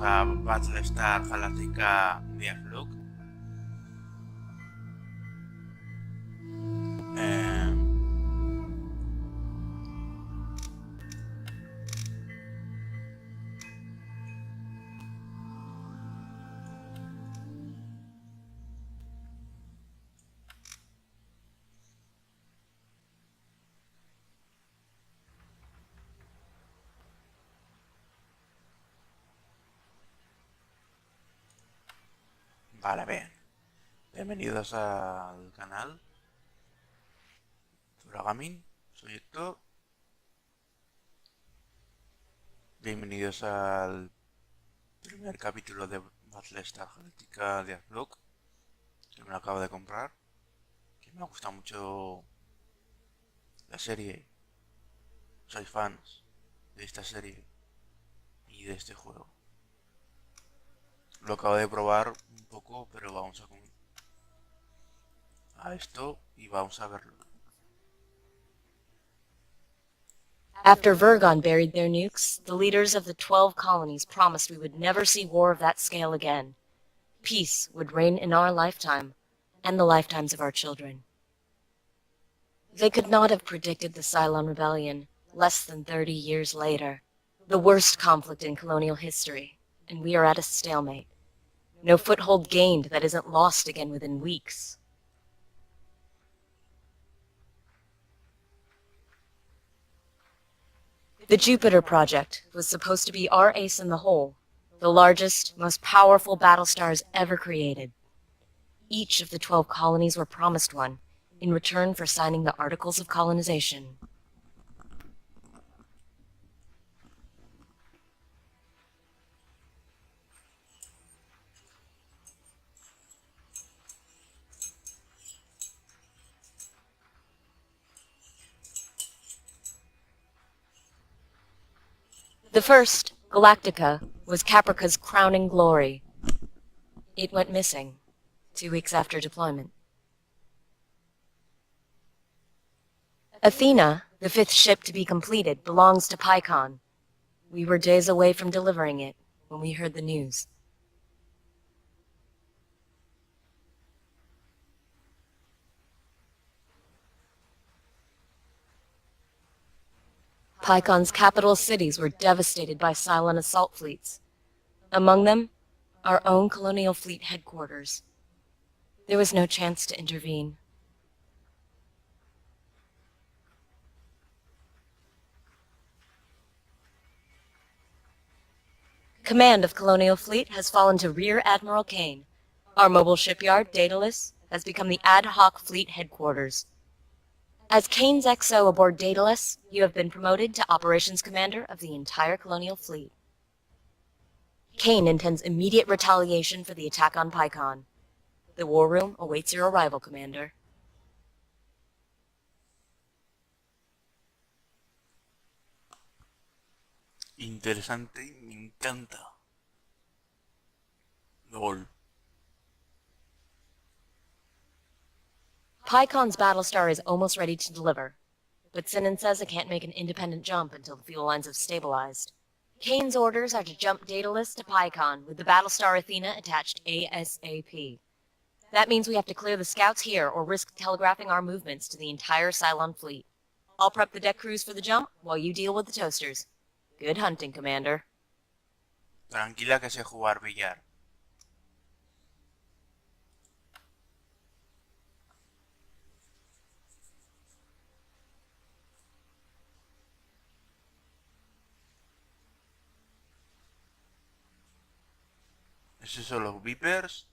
a Battlestar Galactica Deadlock. Vale, bien. Bienvenidos al canal Gaming, soy Héctor. Bienvenidos al primer capítulo de Battlestar Galactica Deadlock, que me lo acabo de comprar, que me gusta mucho la serie. Soy fans de esta serie y de este juego. Lo acabo de probar un poco, pero vamos a esto y vamos a verlo. After Vergon buried their nukes, the leaders of the 12 colonies promised we would never see war of that scale again. Peace would reign in our lifetime, and the lifetimes of our children. They could not have predicted the Cylon Rebellion less than 30 years later. The worst conflict in colonial history, and we are at a stalemate. No foothold gained that isn't lost again within weeks. The Jupiter Project was supposed to be our ace in the hole, the largest, most powerful battlestars ever created. Each of the 12 colonies were promised one, in return for signing the Articles of Colonization. The first, Galactica, was Caprica's crowning glory. It went missing 2 weeks after deployment. Athena, the 5th ship to be completed, belongs to Pycon. We were days away from delivering it when we heard the news. Pycon's capital cities were devastated by Cylon assault fleets. Among them, our own colonial fleet headquarters. There was no chance to intervene. Command of Colonial Fleet has fallen to Rear Admiral Kane. Our mobile shipyard, Daedalus, has become the ad hoc fleet headquarters. As Kane's XO aboard Daedalus, you have been promoted to Operations Commander of the entire Colonial Fleet. Kane intends immediate retaliation for the attack on Pycon. The War Room awaits your arrival, Commander. Interesante, me encanta. LOL. Pycon's Battlestar is almost ready to deliver, but Sinan says it can't make an independent jump until the fuel lines have stabilized. Kane's orders are to jump Daedalus to Pycon with the Battlestar Athena attached ASAP. That means we have to clear the scouts here or risk telegraphing our movements to the entire Cylon fleet. I'll prep the deck crews for the jump while you deal with the toasters. Good hunting, Commander. Tranquila que sé jugar billar. Esos son los Vipers.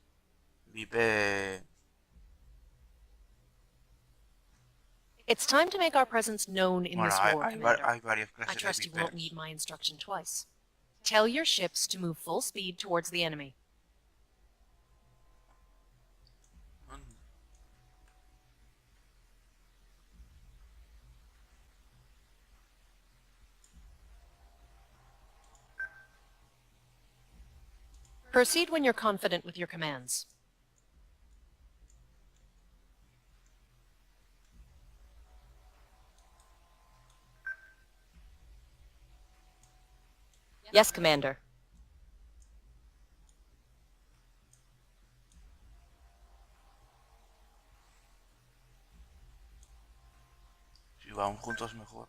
It's time to make our presence known in Bueno, this war, Commander. hay varias I clases trust de you won't Vipers. need my instruction twice. Tell your ships to move full speed towards the enemy. Proceed when you're confident with your commands. Yes, Commander. vamos juntos mejor.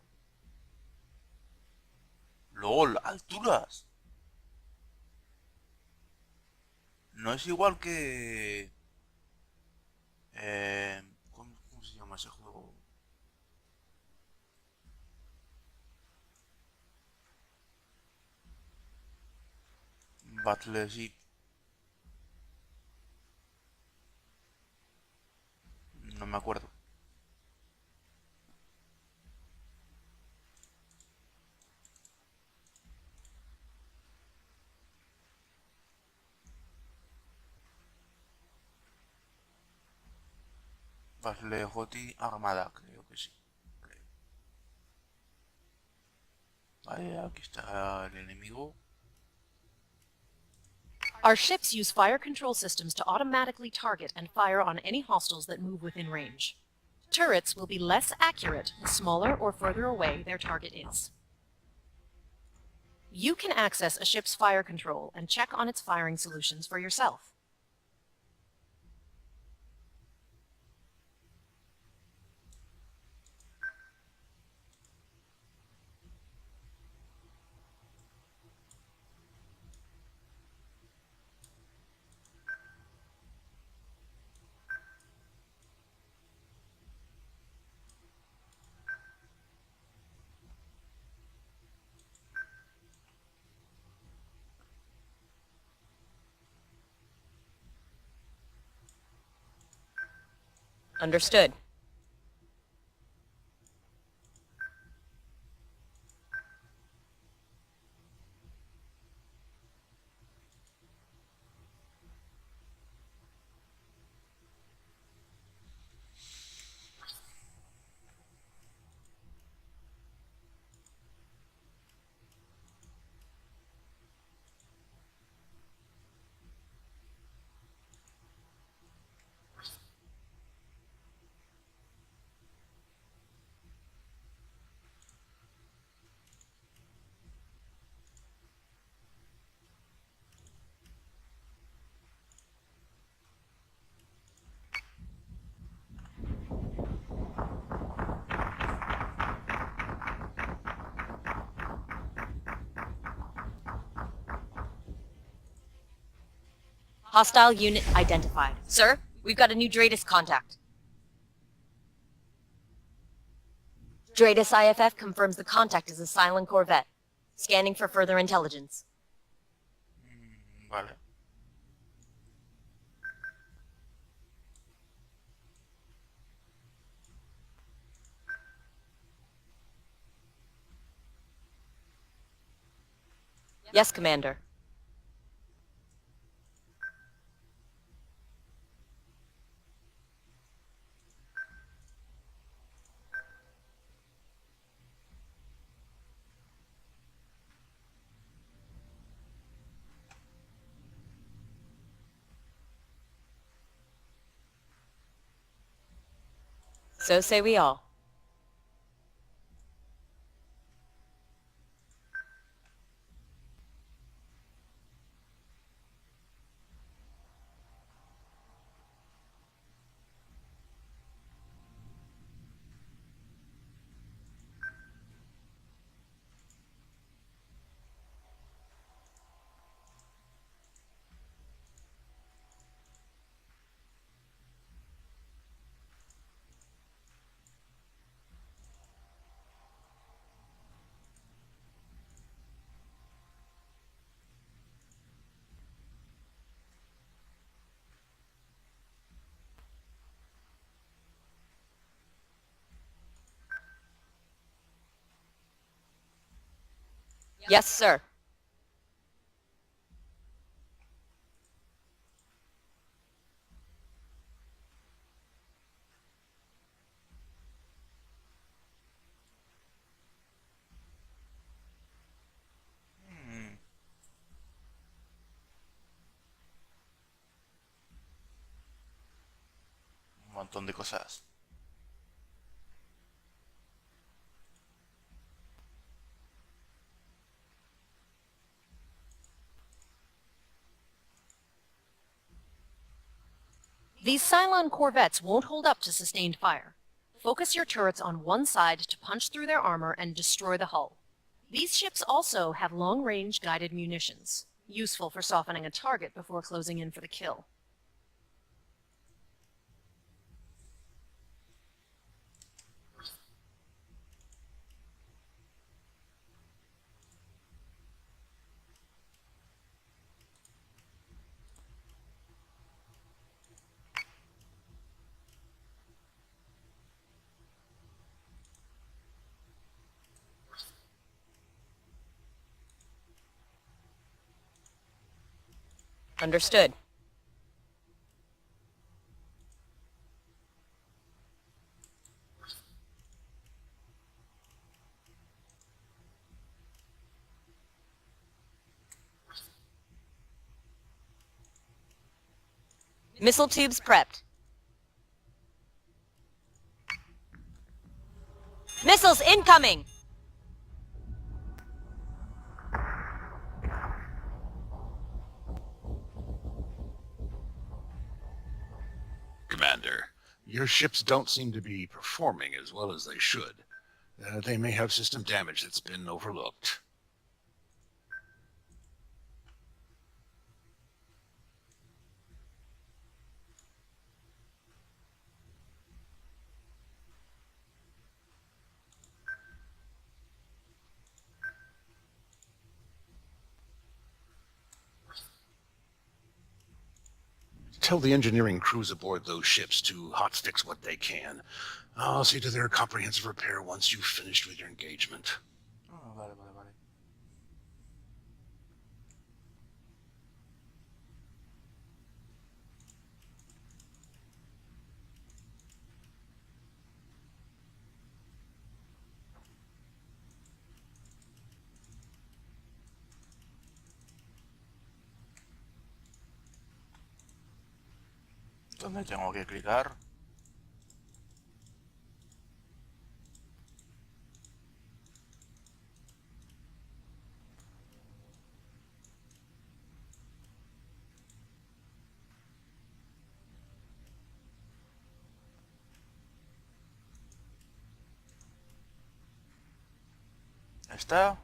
¡Lol! ¡Alturas! No es igual que... ¿cómo se llama ese juego? Battleship. No me acuerdo. Battleship Armada, creo que sí. Creo. Vale, aquí está el enemigo. Our ships use fire control systems to automatically target and fire on any hostiles that move within range. Turrets will be less accurate the smaller or further away their target is. You can access a ship's fire control and check on its firing solutions for yourself. Understood. Hostile unit identified. Sir, we've got a new Dratus contact. Dratus IFF confirms the contact is a Cylon corvette. Scanning for further intelligence. Vale. Yes, Commander. So say we all. Yes, sir. Un montón de cosas. These Cylon corvettes won't hold up to sustained fire. Focus your turrets on one side to punch through their armor and destroy the hull. These ships also have long-range guided munitions, useful for softening a target before closing in for the kill. Understood. Missile tubes prepped. Missiles incoming! Commander, your ships don't seem to be performing as well as they should. They may have system damage that's been overlooked. Tell the engineering crews aboard those ships to hotfix what they can. I'll see to their comprehensive repair once you've finished with your engagement. Ah, vale, vale, vale. ¿Dónde tengo que clicar? ¿Está?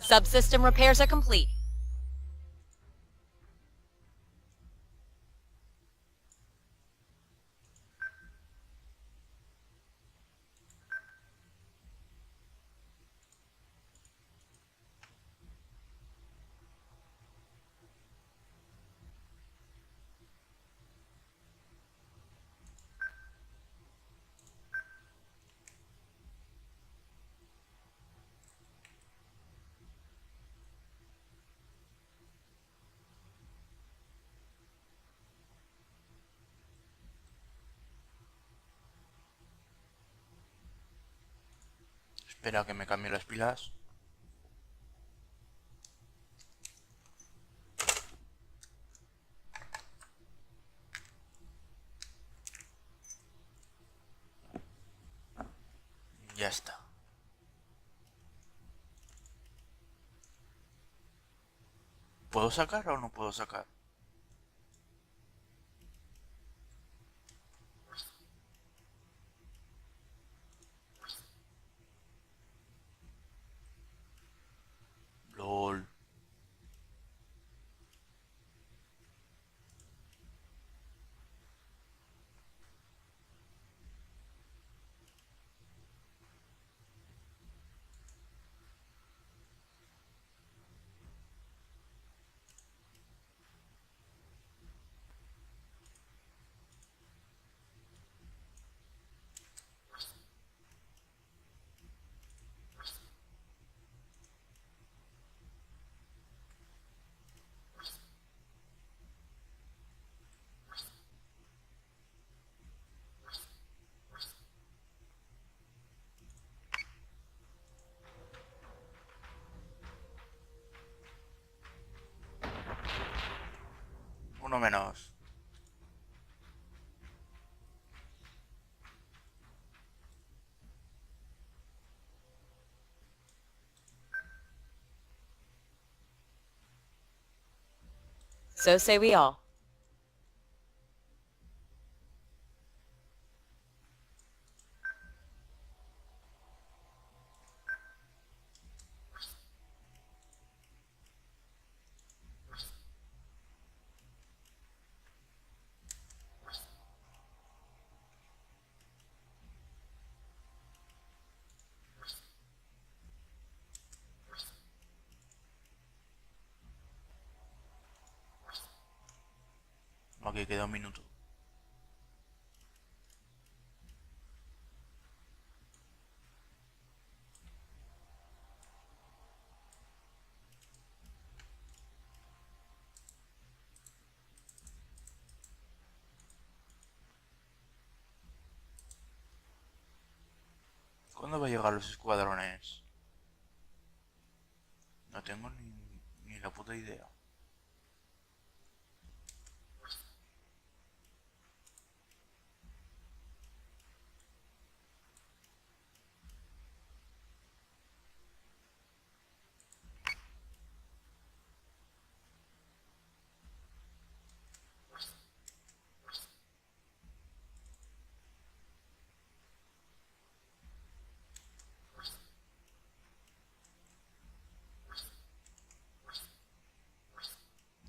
Subsystem repairs are complete. Espera que me cambie las pilas. ya está. ¿Puedo sacar o no puedo sacar? LOL. Uno menos. So say we all. Ok, queda un minuto. ¿Cuándo va a llegar los escuadrones? No tengo ni la puta idea.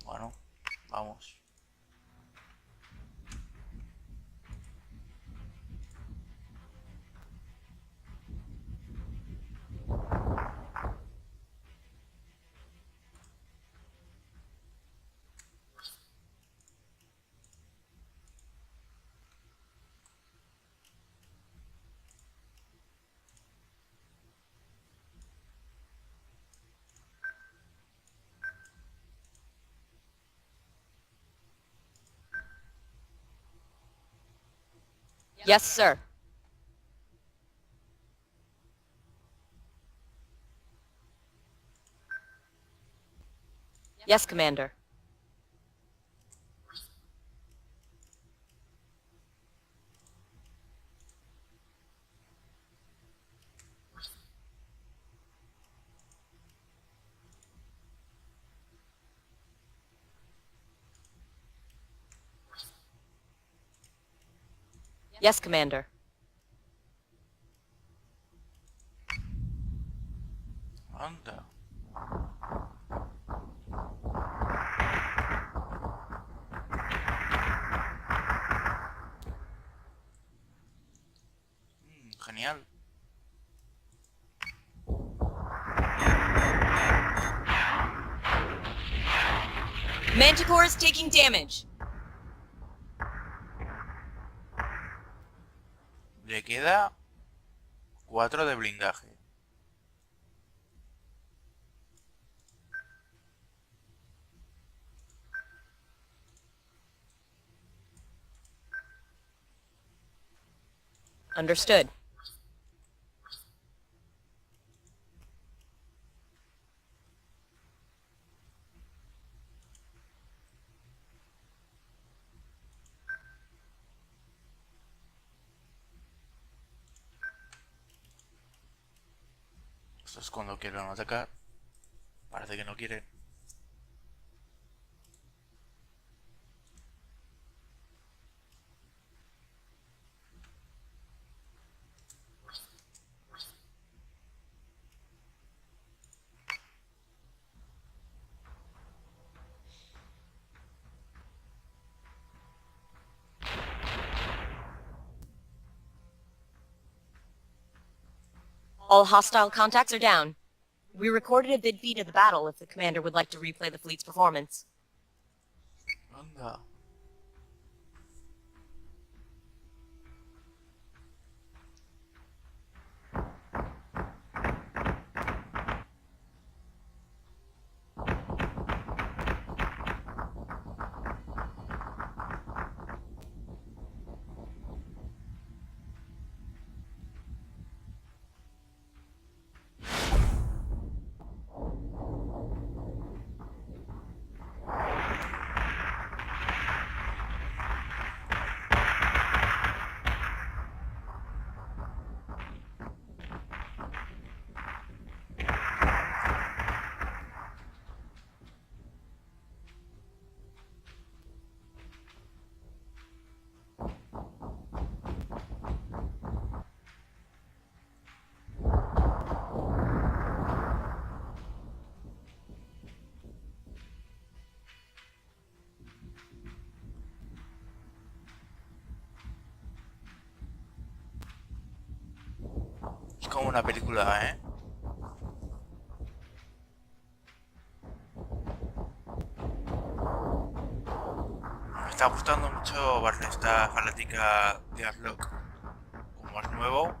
Bueno, vamos. Yes, sir. Yes, Commander. Yes, Commander. Anda. Genial. Manticore is taking damage. Le queda 4 de blindaje. Understood. Esto es cuando quieren atacar. Parece que no quieren. All hostile contacts are down. We recorded a vid feed of the battle if the commander would like to replay the fleet's performance. Anda. Es como una película, ¿eh? Me está gustando mucho Battlestar Galactica Deadlock. Como es nuevo,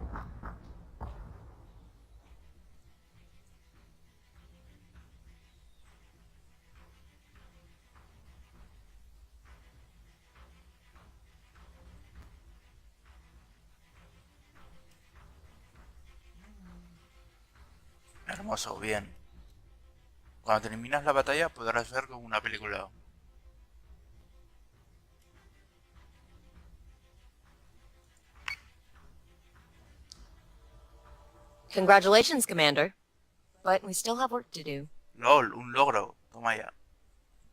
hermoso, bien. Cuando terminas la batalla podrás ver como una película. Congratulations, Commander. But we still have work to do. LOL, un logro. Toma ya.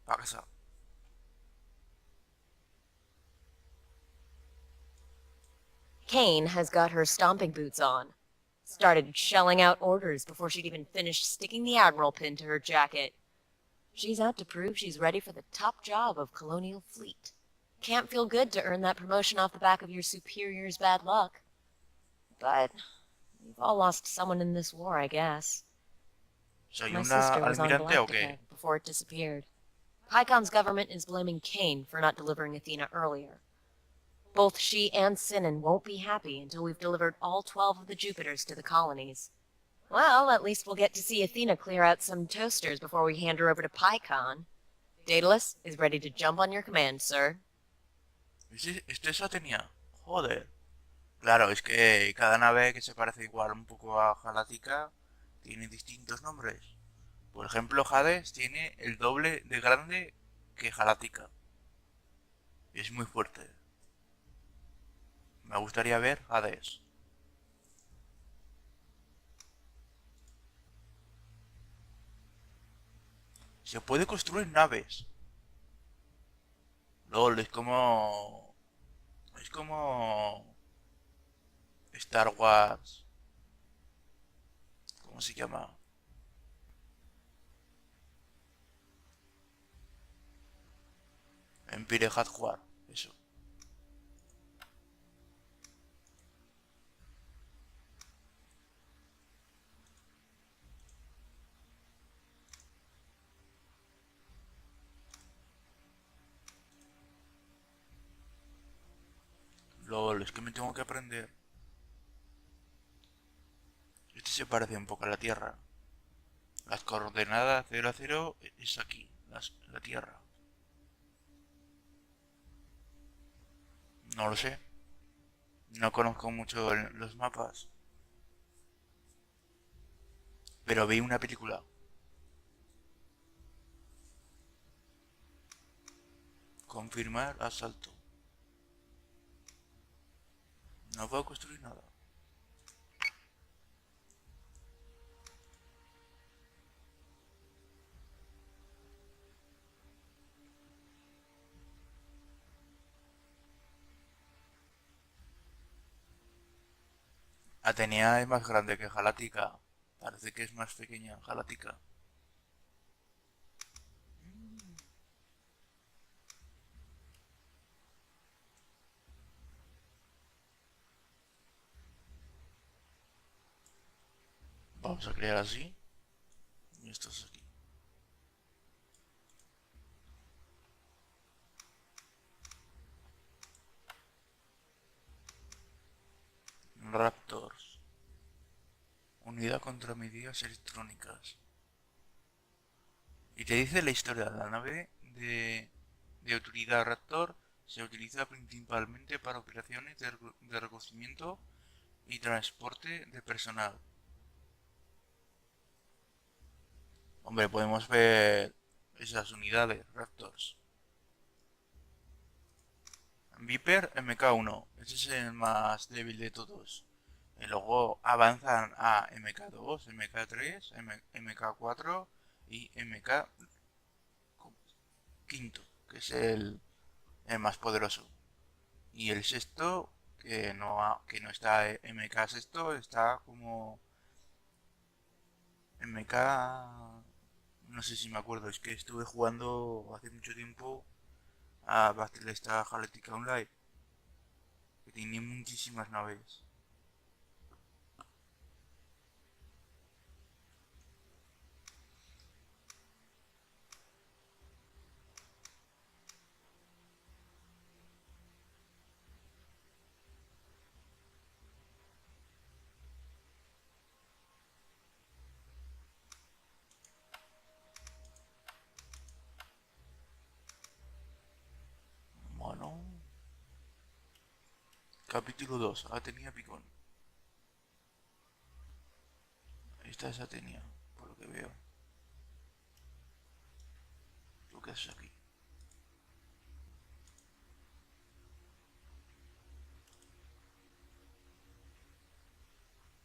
Pa' casa. Kane has got her stomping boots on. Started shelling out orders before she'd even finished sticking the Admiral pin to her jacket. She's out to prove she's ready for the top job of Colonial Fleet. Can't feel good to earn that promotion off the back of your superior's bad luck. But we've all lost someone in this war, I guess. ¿Soy My una sister was on almirante o qué? Galactica before it disappeared. Pycon's government is blaming Kane for not delivering Athena earlier. Both she and Sinan won't be happy until we've delivered all 12 of the Jupiters to the colonies. Well, at least we'll get to see Athena clear out some toasters before we hand her over to Pycon. Daedalus is ready to jump on your command, sir. ¿Este eso tenía? Joder. Claro, es que cada nave que se parece igual un poco a Galáctica tiene distintos nombres. Por ejemplo, Hades tiene el doble de grande que Galáctica. Es muy fuerte. Me gustaría ver Hades. Se puede construir naves. LOL, es como... Es como... Star Wars. ¿Cómo se llama? Empire Hardware. Eso. LOL, es que me tengo que aprender. Este se parece un poco a la Tierra. Las coordenadas 0 a 0 es aquí, la Tierra. No lo sé. No conozco mucho los mapas. Pero vi una película. Confirmar asalto. No puedo construir nada. Atenea es más grande que Galáctica. Parece que es más pequeña Galáctica. Vamos a crear así. Y esto es aquí. Raptors. Unidad contra medidas electrónicas. Y te dice la historia de la nave de utilidad Raptor. Se utiliza principalmente para operaciones de recogimiento y transporte de personal. Hombre, podemos ver esas unidades, Raptors. Viper MK1, ese es el más débil de todos. Y luego avanzan a MK2, MK3, MK4 y MK quinto, que es el más poderoso. Y el sexto, que no está MK sexto, está como MK... No sé si me acuerdo, es que estuve jugando hace mucho tiempo a Battlestar Galactica Online, que tiene muchísimas naves. Bueno, capítulo 2, Atenea Picón. Esta es Atenea, por lo que veo. Lo que haces aquí.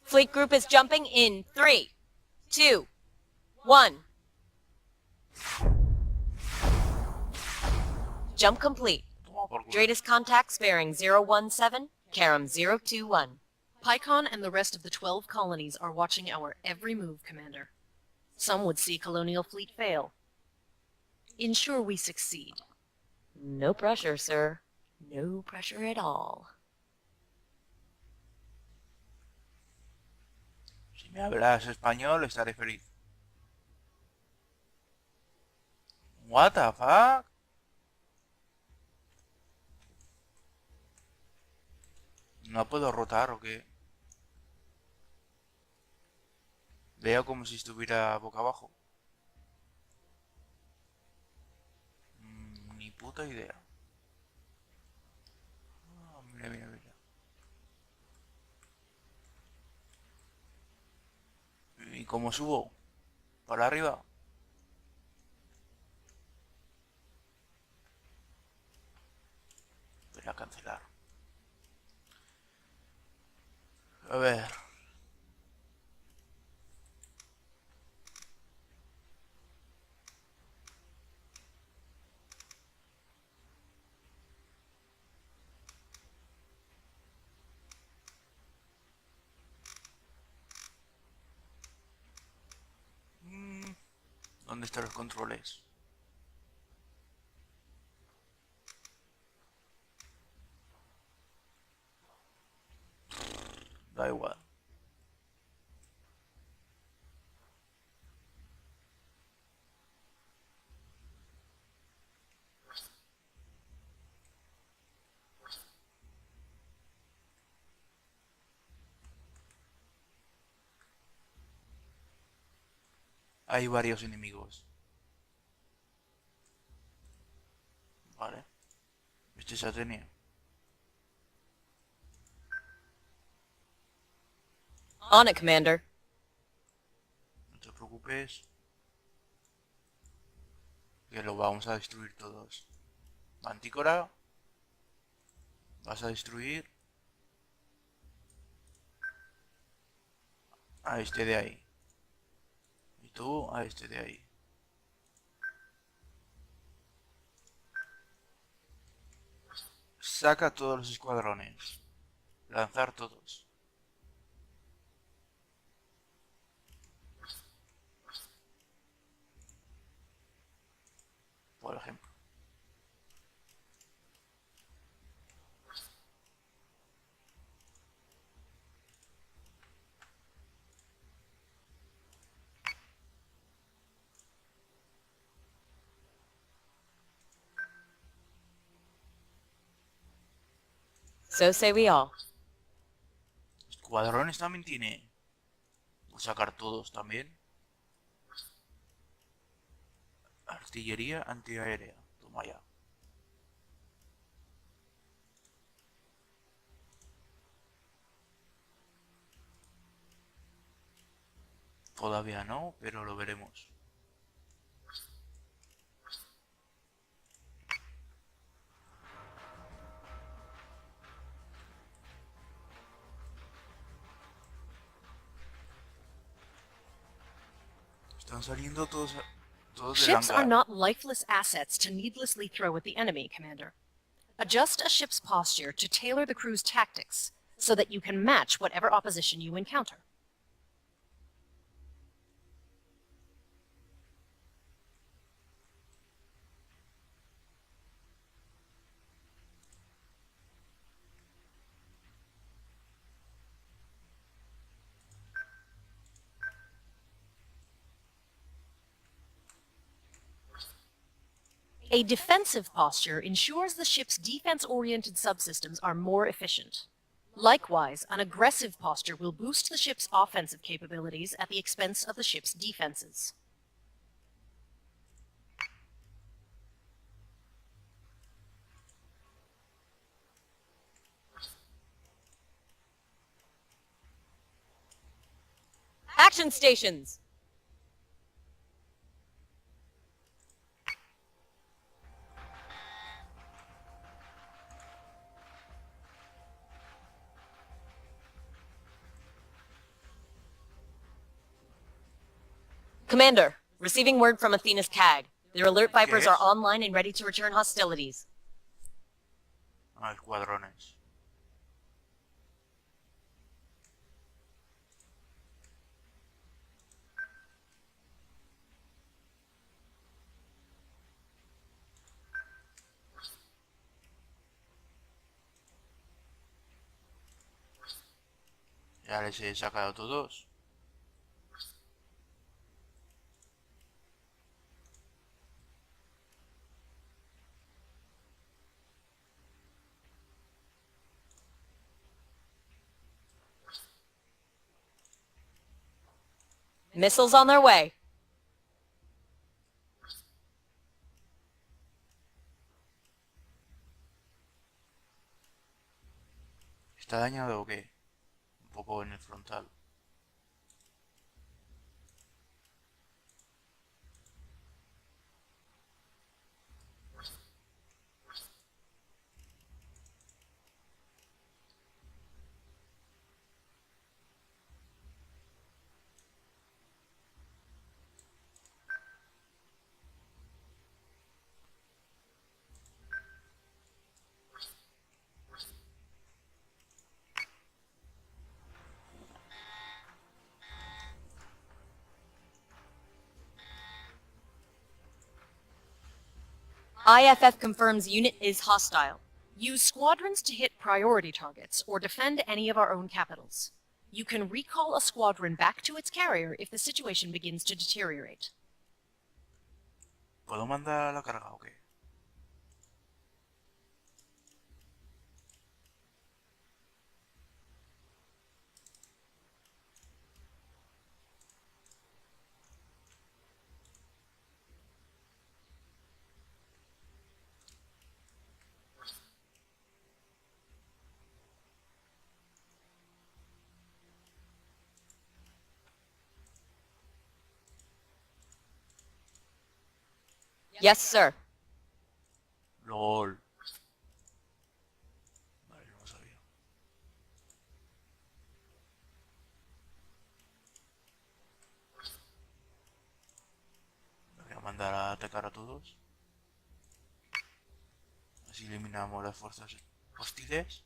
Fleet group is jumping in 3, 2, 1. Jump complete. Toma por culo. Dratus contacts bearing 017, Karam 021. Pycon and the rest of the 12 colonies are watching our every move, Commander. Some would see Colonial Fleet fail. Ensure we succeed. No pressure, sir. No pressure at all. Si me hablas español, estaré feliz. What the fuck? ¿No puedo rotar o qué? Veo como si estuviera boca abajo. Ni puta idea. Ah, mira, mira, mira. ¿Y cómo subo? ¿Para arriba? Voy a cancelar. A ver. ¿Dónde están los controles? Da igual. Hay varios enemigos. Vale. Este es Atenea. On it, Commander. No te preocupes. Que lo vamos a destruir todos. Mantícora. Vas a destruir a este de ahí. Y tú a este de ahí. Saca todos los escuadrones. Lanzar todos. ejemplo. So say we all. Escuadrones también tiene. Voy a sacar todos también. Artillería antiaérea. Toma ya. Todavía no, pero lo veremos. Están saliendo todos del Ships are hangar. not lifeless assets to needlessly throw at the enemy, Commander. Adjust a ship's posture to tailor the crew's tactics so that you can match whatever opposition you encounter. A defensive posture ensures the ship's defense-oriented subsystems are more efficient. Likewise, an aggressive posture will boost the ship's offensive capabilities at the expense of the ship's defenses. Action stations! Commander, receiving word from Athena's CAG. Their alert Vipers are Yes? online and ready to return hostilities. Escuadrones. Ya les he sacado todos. Missiles on their way. ¿Está dañado o qué? Un poco en el frontal. IFF confirms unit is hostile. Use squadrons to hit priority targets or defend any of our own capitals. You can recall a squadron back to its carrier if the situation begins to deteriorate. ¿Puedo mandar a la carga o qué? Yes, sir. LOL. Vale, no lo sabía. Me voy a mandar a atacar a todos. Así eliminamos las fuerzas hostiles.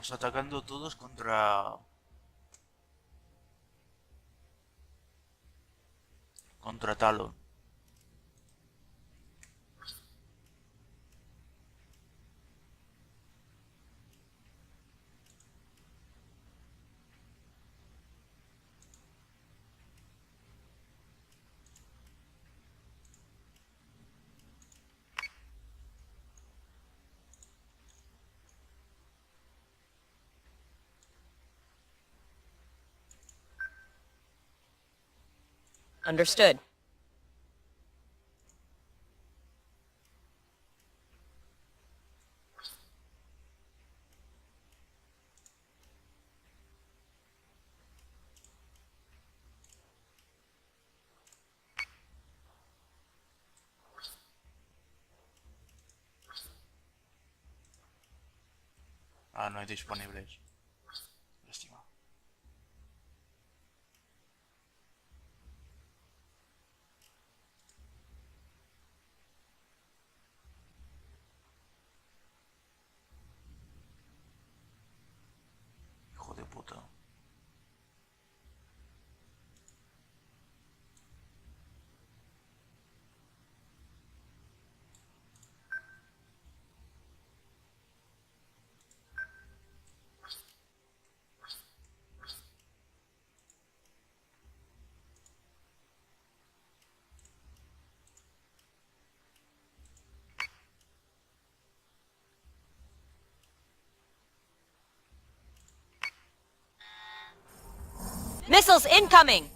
Estamos atacando todos contra Talon. Understood. Ah, no hay disponibles. Lástima. Hijo de puta. Missiles incoming!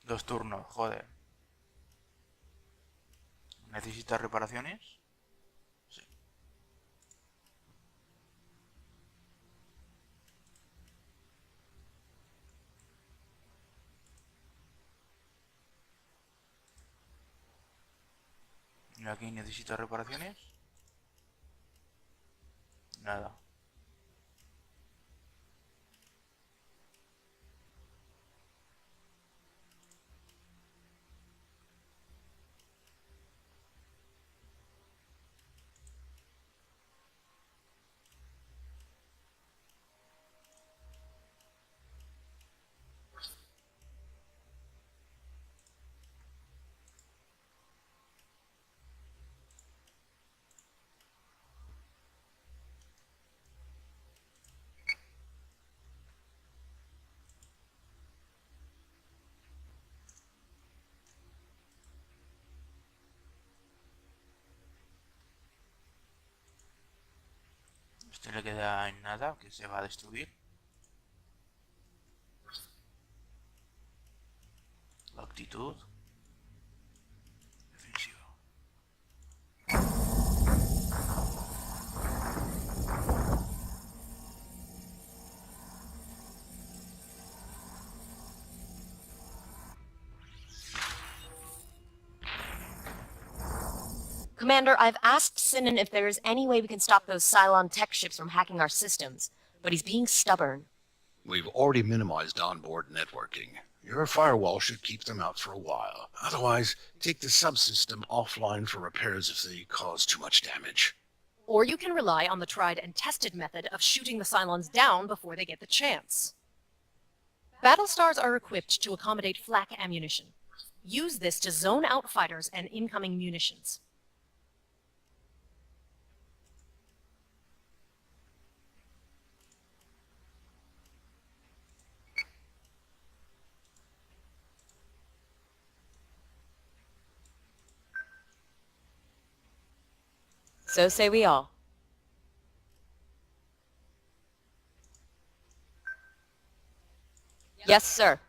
Dos turnos, joder. ¿Necesitas reparaciones? Sí. ¿Y aquí necesitas reparaciones? Nada. Este le queda en nada, que se va a destruir. La actitud. Defensiva. Commander, I've asked Sinan if there is any way we can stop those Cylon tech ships from hacking our systems, but he's being stubborn. We've already minimized onboard networking. Your firewall should keep them out for a while. Otherwise, take the subsystem offline for repairs if they cause too much damage. Or you can rely on the tried and tested method of shooting the Cylons down before they get the chance. Battlestars are equipped to accommodate flak ammunition. Use this to zone out fighters and incoming munitions. So say we all. Yes, sir.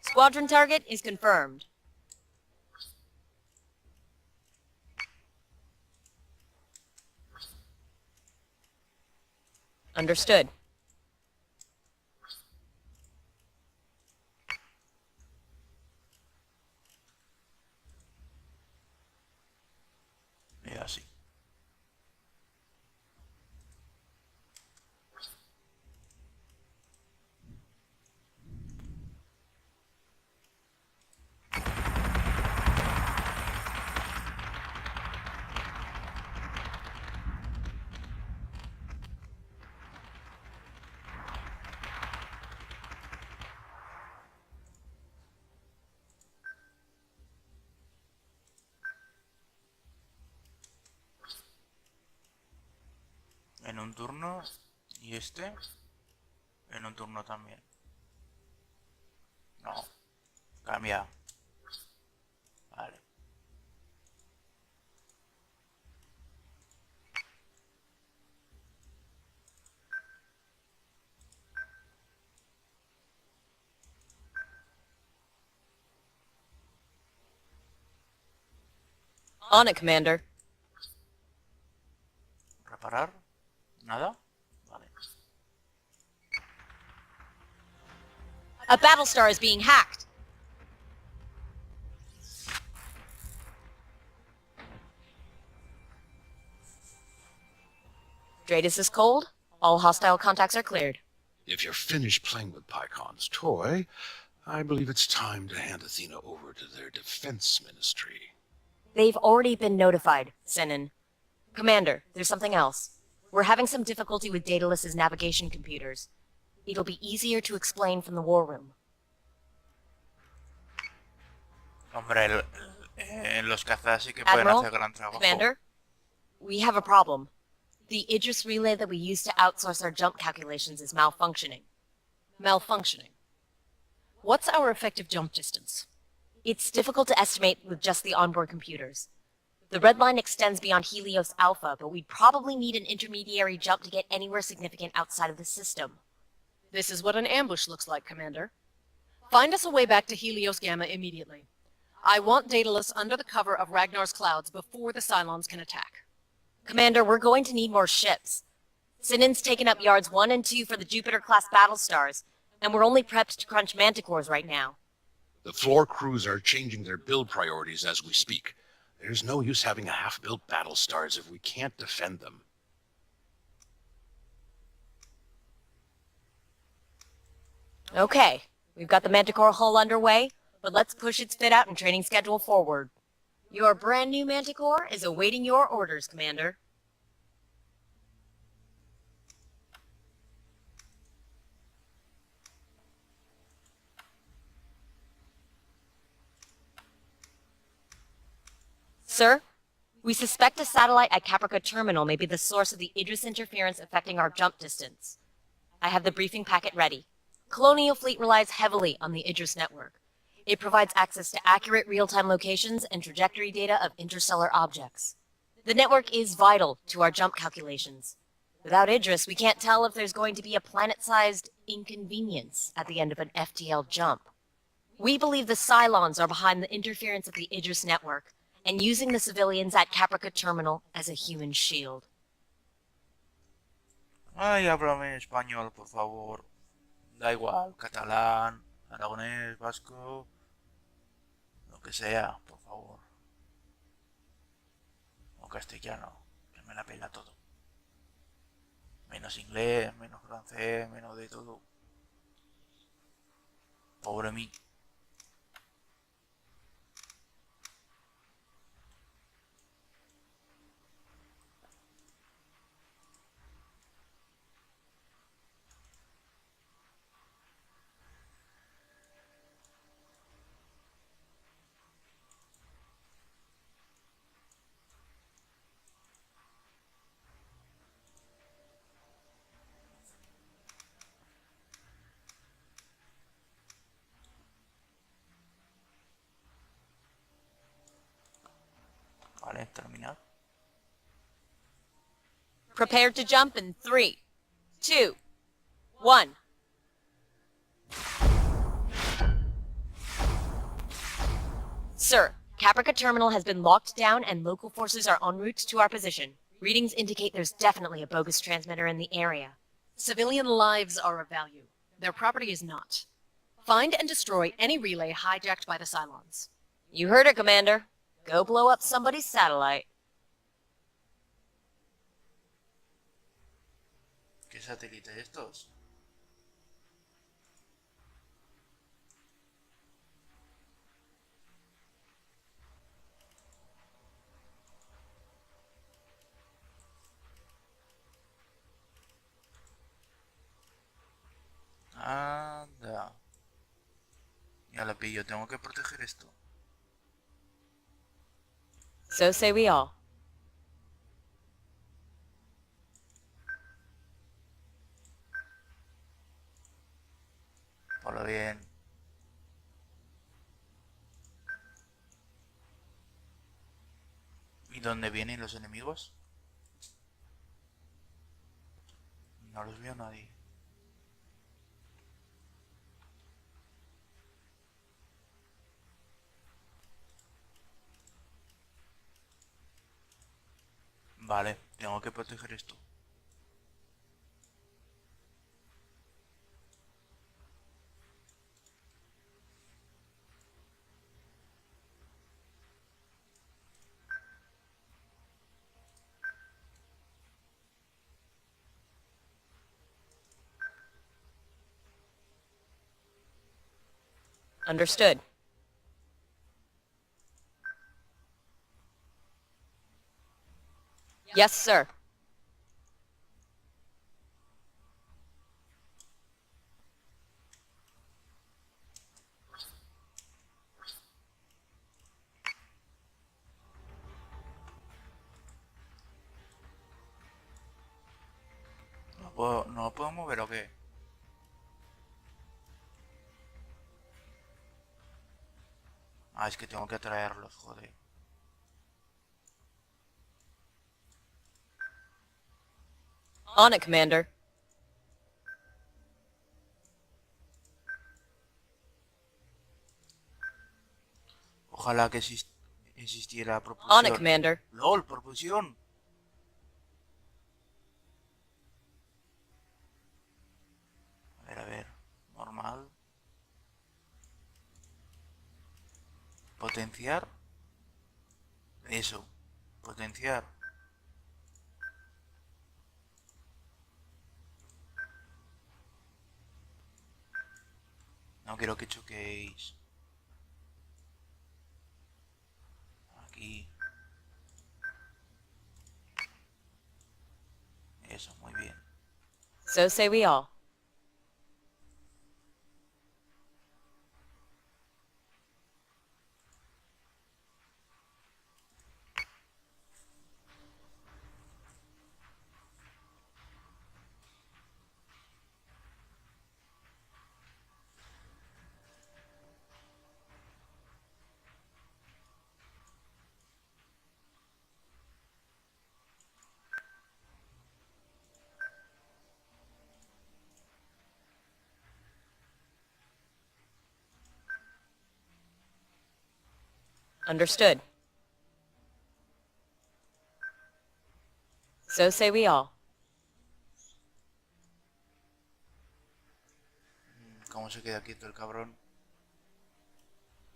Squadron target is confirmed. Understood. Y así. En un turno y este en un turno también. No, cambia. Vale. On it, Commander. Reparar. Nada. Vale. A Battlestar is being hacked. Dratus is cold. All hostile contacts are cleared. If you're finished playing with Pycon's toy, I believe it's time to hand Athena over to their defense ministry. They've already been notified, Senin. Commander, there's something else. We're having some difficulty with Daedalus's navigation computers. It'll be easier to explain from the war room. Hombre, los cazas sí que pueden Admiral, hacer gran trabajo. Commander, we have a problem. The Idris relay that we use to outsource our jump calculations is malfunctioning. Malfunctioning. What's our effective jump distance? It's difficult to estimate with just the onboard computers. The red line extends beyond Helios Alpha, but we'd probably need an intermediary jump to get anywhere significant outside of the system. This is what an ambush looks like, Commander. Find us a way back to Helios Gamma immediately. I want Daedalus under the cover of Ragnar's clouds before the Cylons can attack. Commander, we're going to need more ships. Sinin's taken up yards 1 and 2 for the Jupiter-class Battlestars, and we're only prepped to crunch manticores right now. The floor crews are changing their build priorities as we speak. There's no use having a half-built Battlestars if we can't defend them. Okay, we've got the Manticore hull underway, but let's push its fit-out and training schedule forward. Your brand new Manticore is awaiting your orders, Commander. Sir, we suspect a satellite at Caprica Terminal may be the source of the Idris interference affecting our jump distance. I have the briefing packet ready. Colonial Fleet relies heavily on the Idris network. It provides access to accurate real-time locations and trajectory data of interstellar objects. The network is vital to our jump calculations. Without Idris, we can't tell if there's going to be a planet-sized inconvenience at the end of an FTL jump. We believe the Cylons are behind the interference of the Idris network, and using the civilians at Caprica Terminal as a human shield. Ay, háblame español, por favor. Da igual, catalán, aragonés, vasco, lo que sea, por favor. O castellano, que me la pela todo. Menos inglés, menos francés, menos de todo. Pobre mí. Vale, terminar. Prepare to jump in 3, 2, 1. Sir, Caprica Terminal has been locked down and local forces are en route to our position. Readings indicate there's definitely a bogus transmitter in the area. Civilian lives are of value. Their property is not. Find and destroy any relay hijacked by the Cylons. You heard it, Commander. Go blow up somebody's satellite. ¿Qué satélite estos? Anda. Ya la pillo, tengo que proteger esto. So say we all. Por lo bien. ¿Y dónde vienen los enemigos? No los veo nadie. Vale, tengo que proteger esto. Understood. Yes, sir. ¿No lo puedo mover o qué? Ah, es que tengo que atraerlos, joder. On it, Commander. Ojalá que existiera On it, propulsión. Commander. ¡Lol! ¡Propulsión! A ver. Normal. Potenciar. Eso. Potenciar. No quiero que choquéis. Aquí. Eso, muy bien. So say we all. Understood. So say we all. ¿Cómo se queda quieto el cabrón?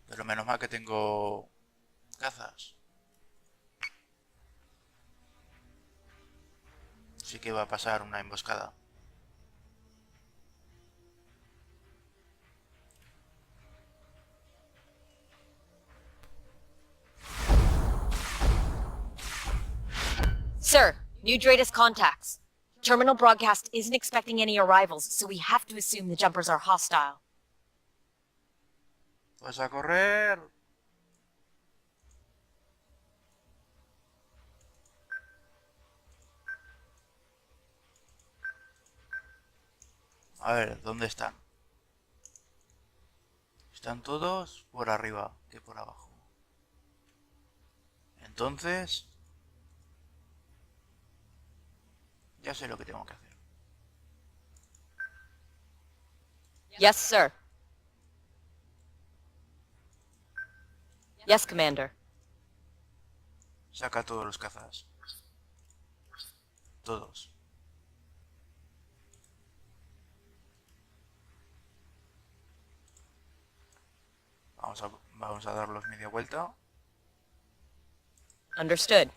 Pero menos mal que tengo cazas. Sí que va a pasar una emboscada. Sir, new Dratus contacts. Terminal broadcast isn't expecting any arrivals, so we have to assume the jumpers are hostile. ¡Vas a correr! A ver, ¿dónde están? Están todos por arriba que por abajo. Entonces... ya sé lo que tengo que hacer. Yes, sir. Yes, Commander. Saca todos los cazas. Todos. Vamos a darlos media vuelta. Understood.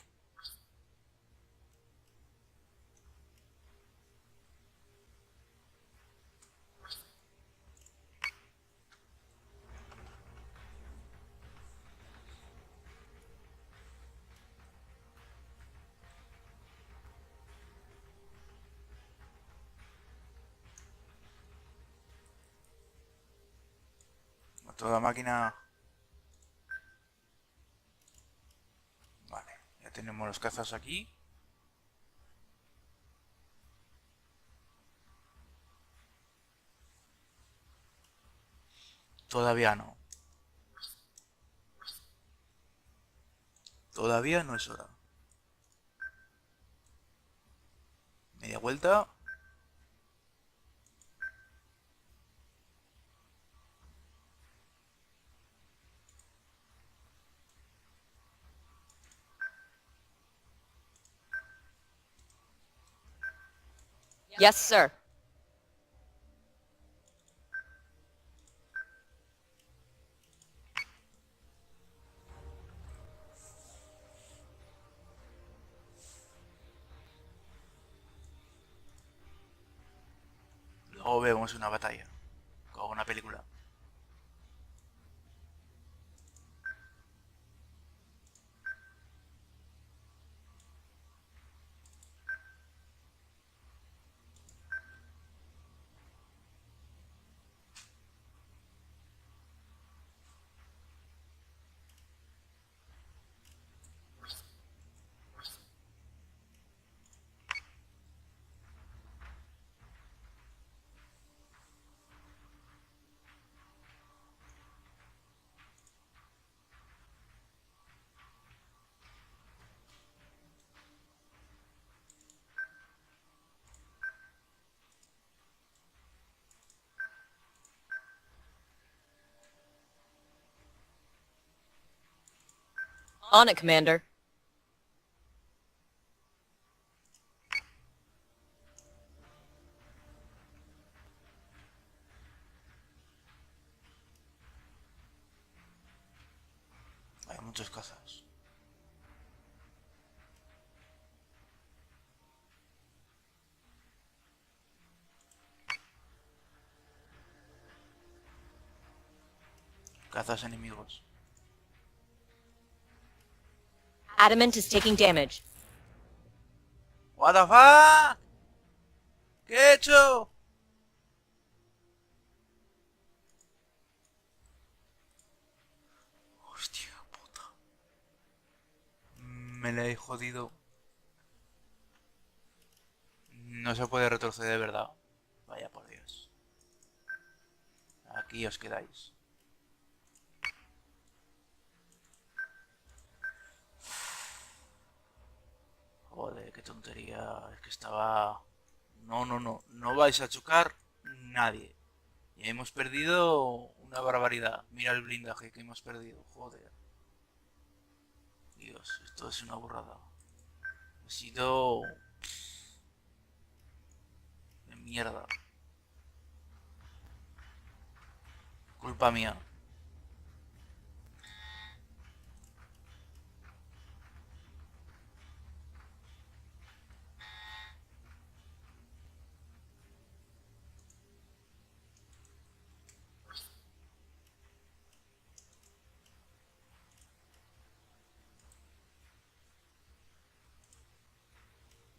A toda máquina. Vale, ya tenemos los cazas aquí. Todavía no. Todavía no es hora. Media vuelta. Yes, sir. Luego vemos una batalla. Como una película. On it, Commander. Hay muchos cazas. Cazas enemigos. Adamant is taking damage. What the fuck? ¿Qué he hecho? Hostia puta. Me la he jodido. No se puede retroceder de verdad. Vaya por Dios. Aquí os quedáis. Joder, qué tontería. Es que estaba... No, no, no. No vais a chocar nadie. Y hemos perdido una barbaridad. Mira el blindaje que hemos perdido. Joder. Dios, esto es una burrada. Ha sido... de mierda. Culpa mía.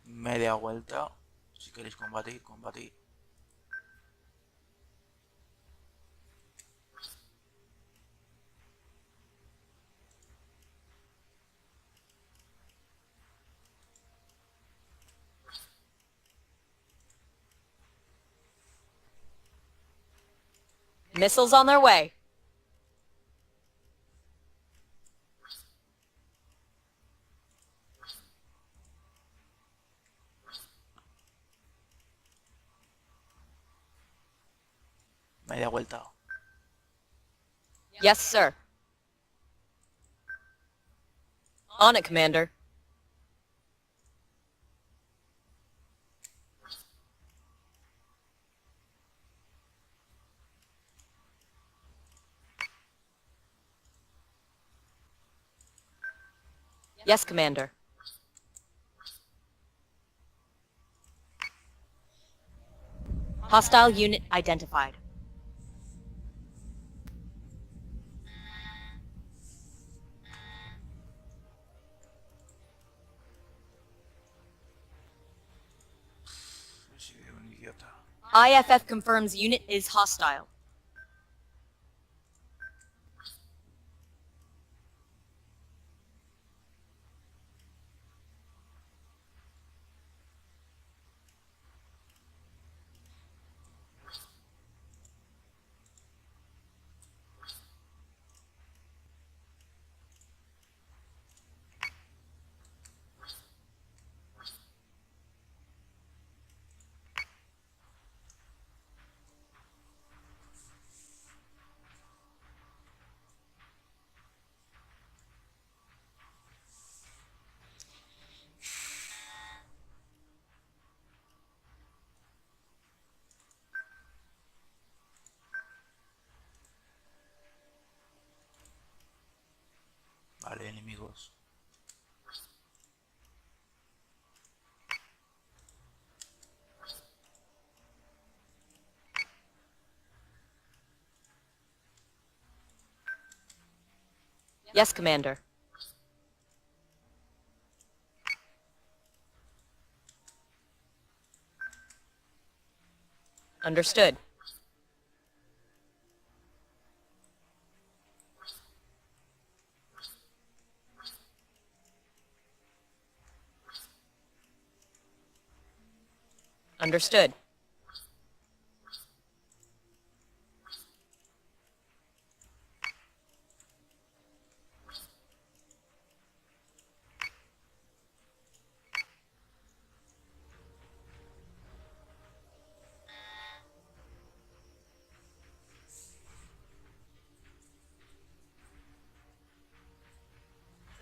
Media vuelta. Si queréis combatir, combatir. Missiles on their way. Media vuelta. Yes, sir. On it, Commander. Yes, Commander. Hostile unit identified. Soy un idiota. IFF confirms unit is hostile. Vale, enemigos. Yes, Commander. Understood. Understood.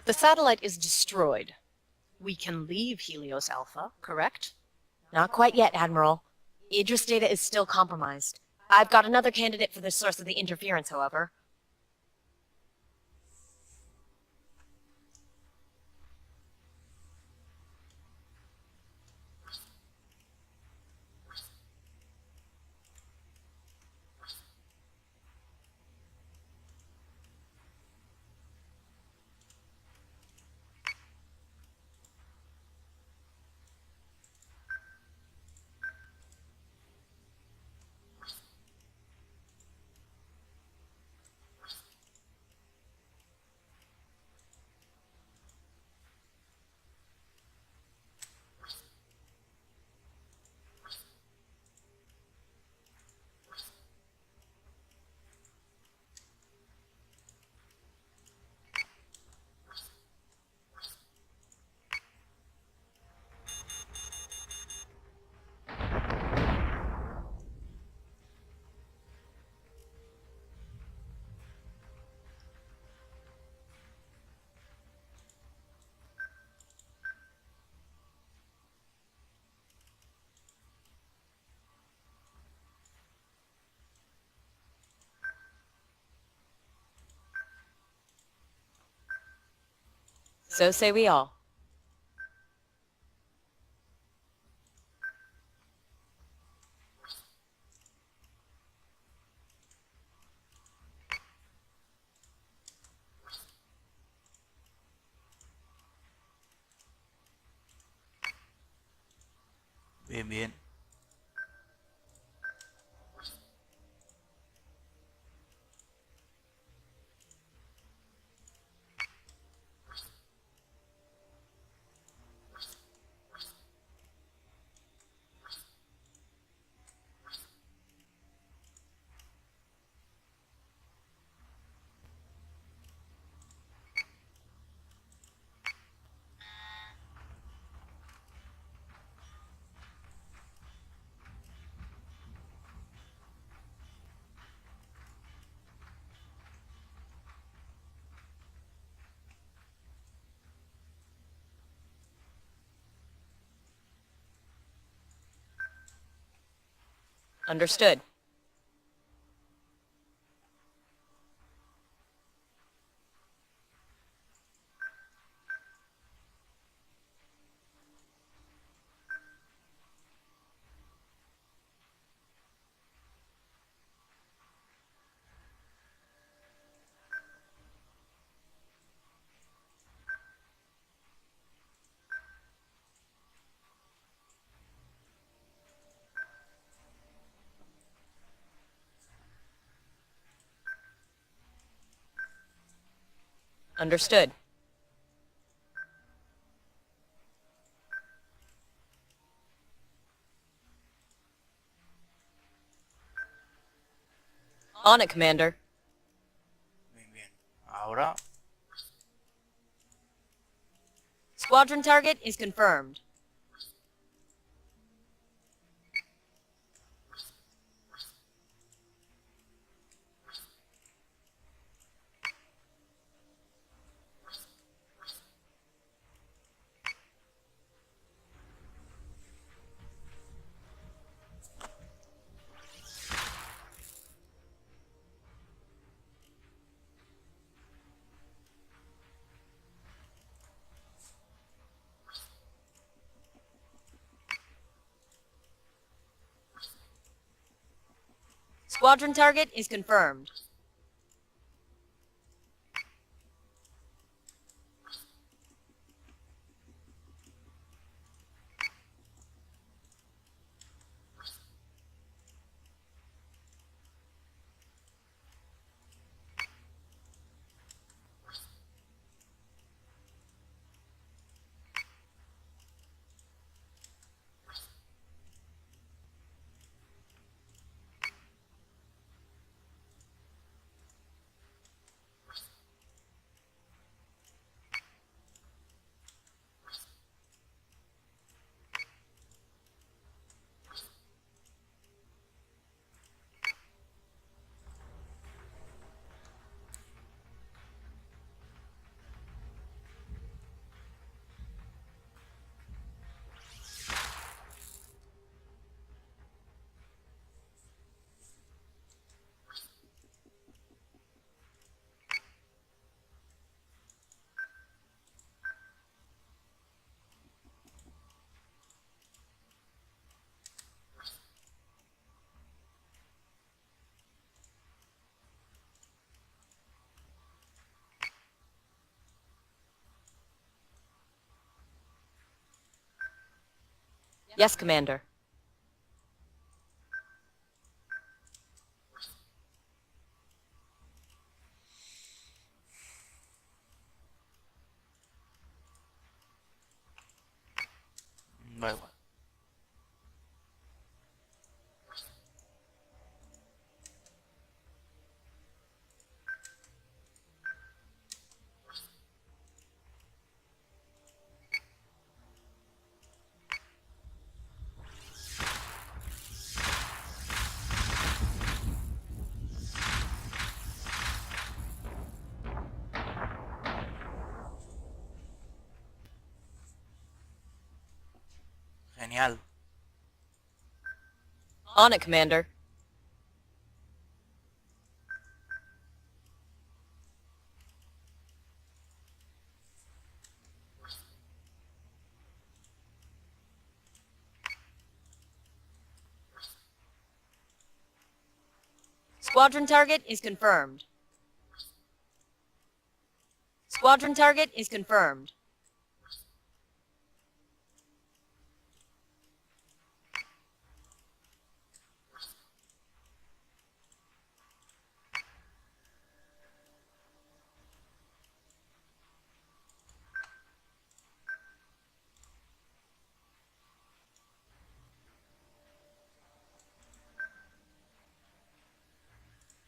The satellite is destroyed. We can leave Helios Alpha, correct? Not quite yet, Admiral. Idris data is still compromised. I've got another candidate for the source of the interference, however. So say we all. Bien, bien. Understood. Understood. On it, Commander. Muy bien. Ahora, Squadron target is confirmed. Squadron target is confirmed. Yes, Commander. da igual. Genial. On it, Commander. Squadron target is confirmed. Squadron target is confirmed.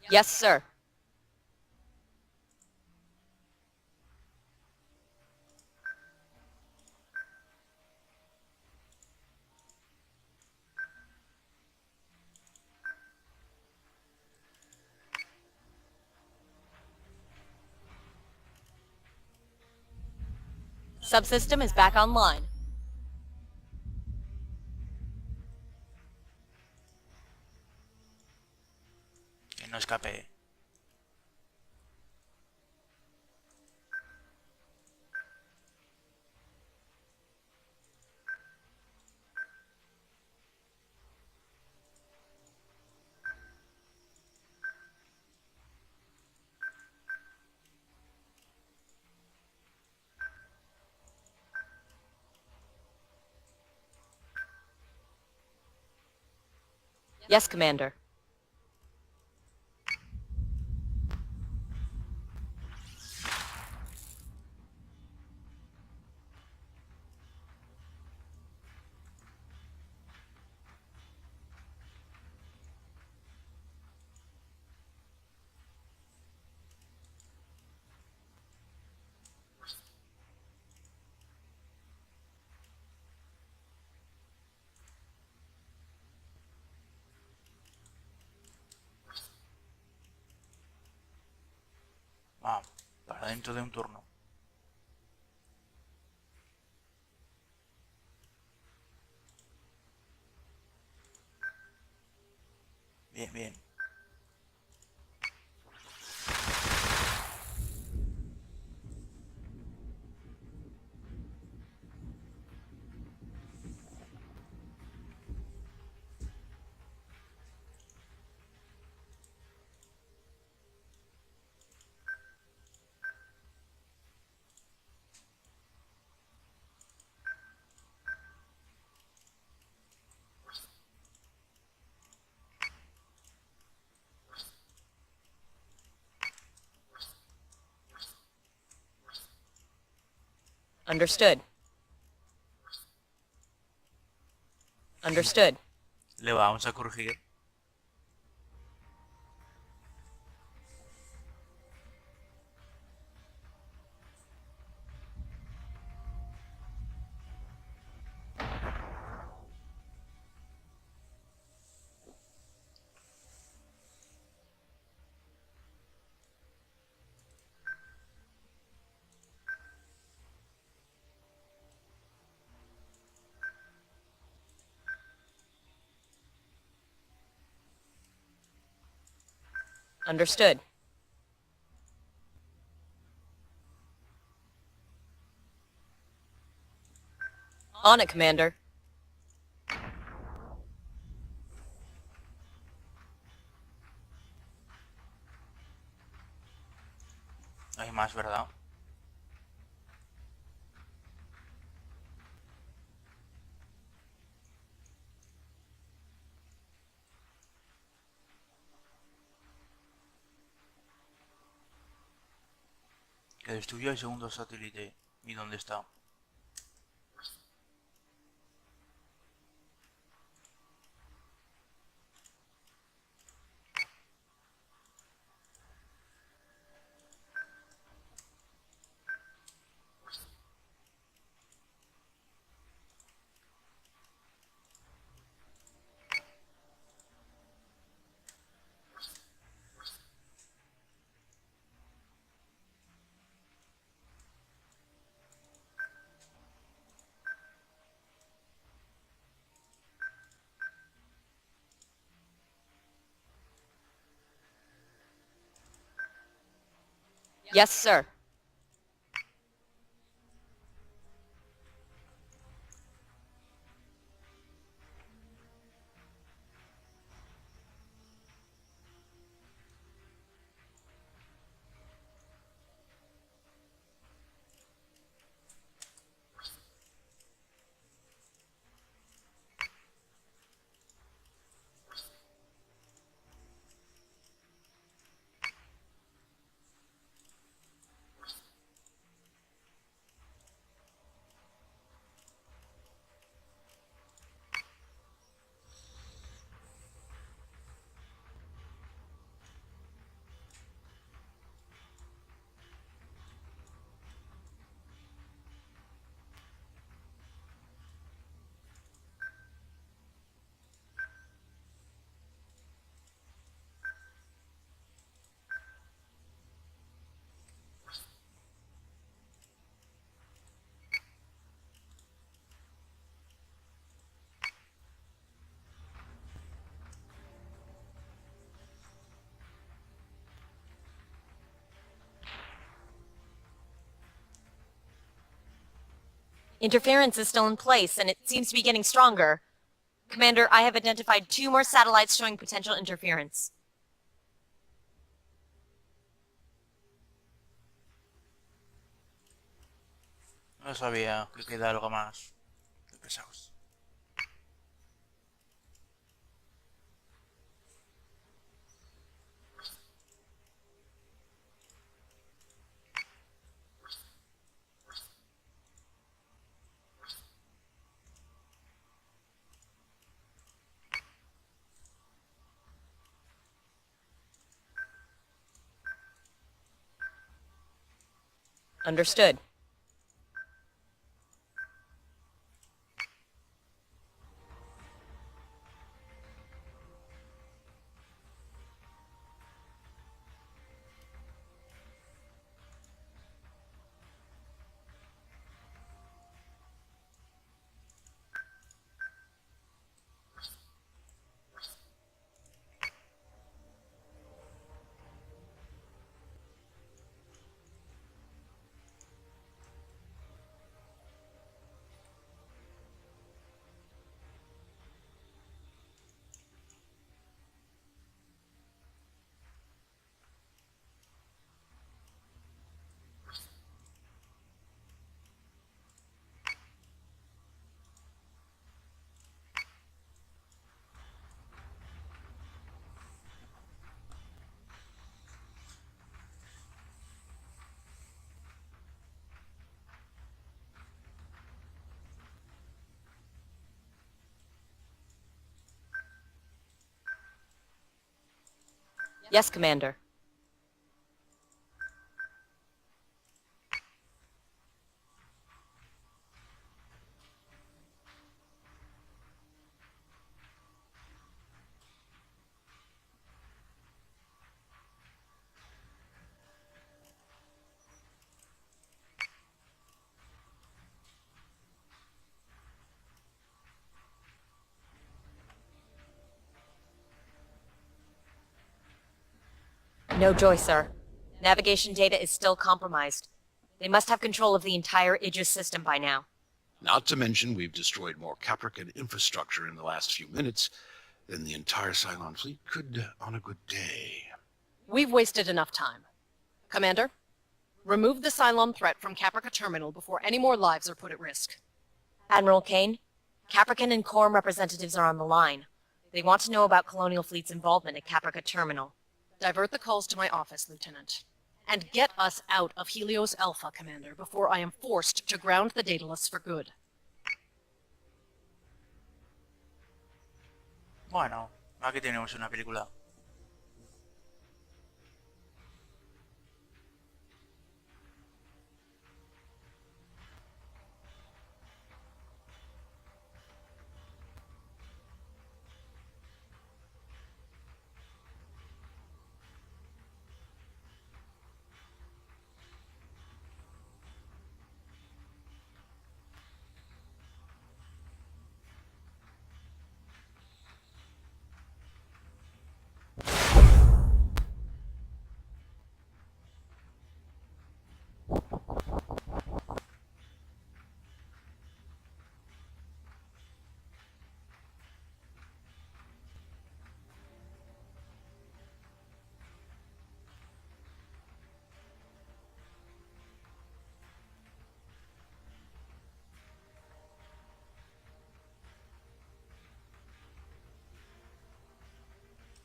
Yes, sir. Subsystem is back online. Que no escape. Yes, Commander. Para dentro de un turno. Bien, bien. Understood. Understood. Le vamos a corregir. Understood. On it, Commander. Hay más, ¿verdad? Que destruyó el segundo satélite. ¿Y dónde está? Yes, sir. Interference is still in place, and it seems to be getting stronger. Commander, I have identified 2 more satellites showing potential interference. No sabía que queda algo más. Qué pesados. Understood. Yes, Commander. No joy, sir. Navigation data is still compromised. They must have control of the entire Aegis system by now. Not to mention we've destroyed more Caprican infrastructure in the last few minutes than the entire Cylon fleet could on a good day. We've wasted enough time. Commander, remove the Cylon threat from Caprica Terminal before any more lives are put at risk. Admiral Kane, Caprican and Quorum representatives are on the line. They want to know about Colonial Fleet's involvement at Caprica Terminal. Divert the calls to my office, Lieutenant. And get us out of Helios Alpha, Commander, before I am forced to ground the Daedalus for good. Bueno, aquí tenemos una película.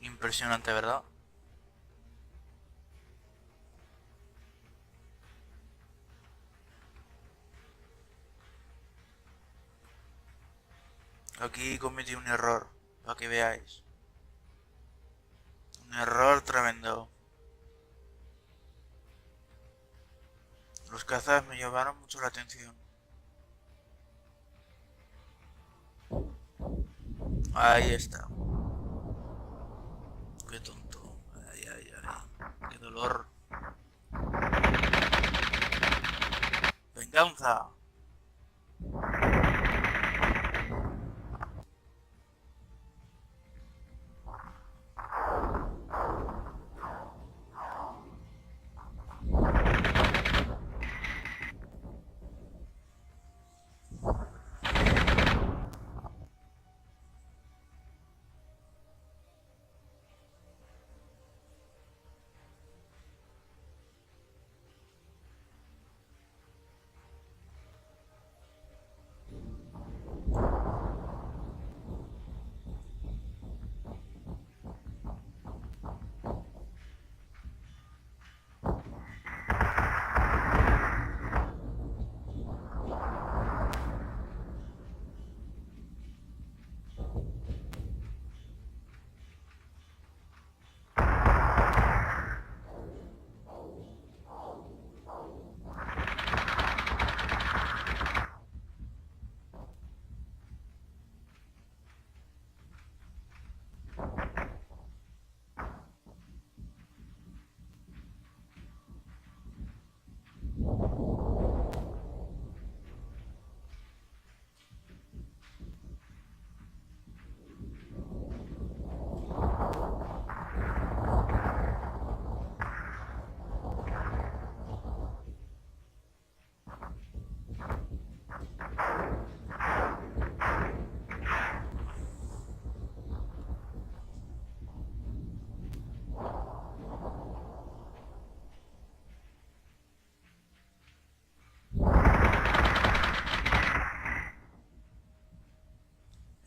Impresionante, ¿verdad? Aquí cometí un error, para que veáis. Un error tremendo. Los cazas me llamaron mucho la atención. Ahí está. Qué tonto. Ay, ay, ay. Qué dolor. Venganza.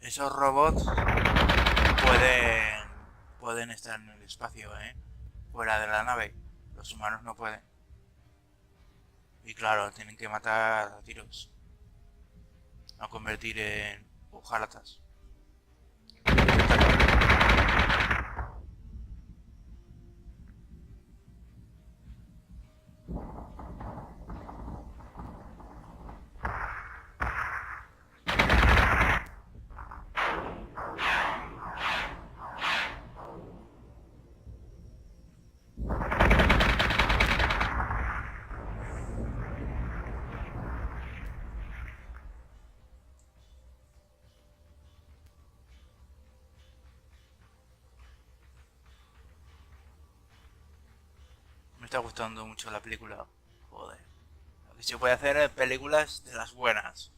Esos robots pueden estar en el espacio, fuera de la nave. Los humanos no pueden. Y claro, tienen que matar a tiros. No convertir en hojalatas. está gustando mucho la película. Joder. Lo que se puede hacer es películas de las buenas.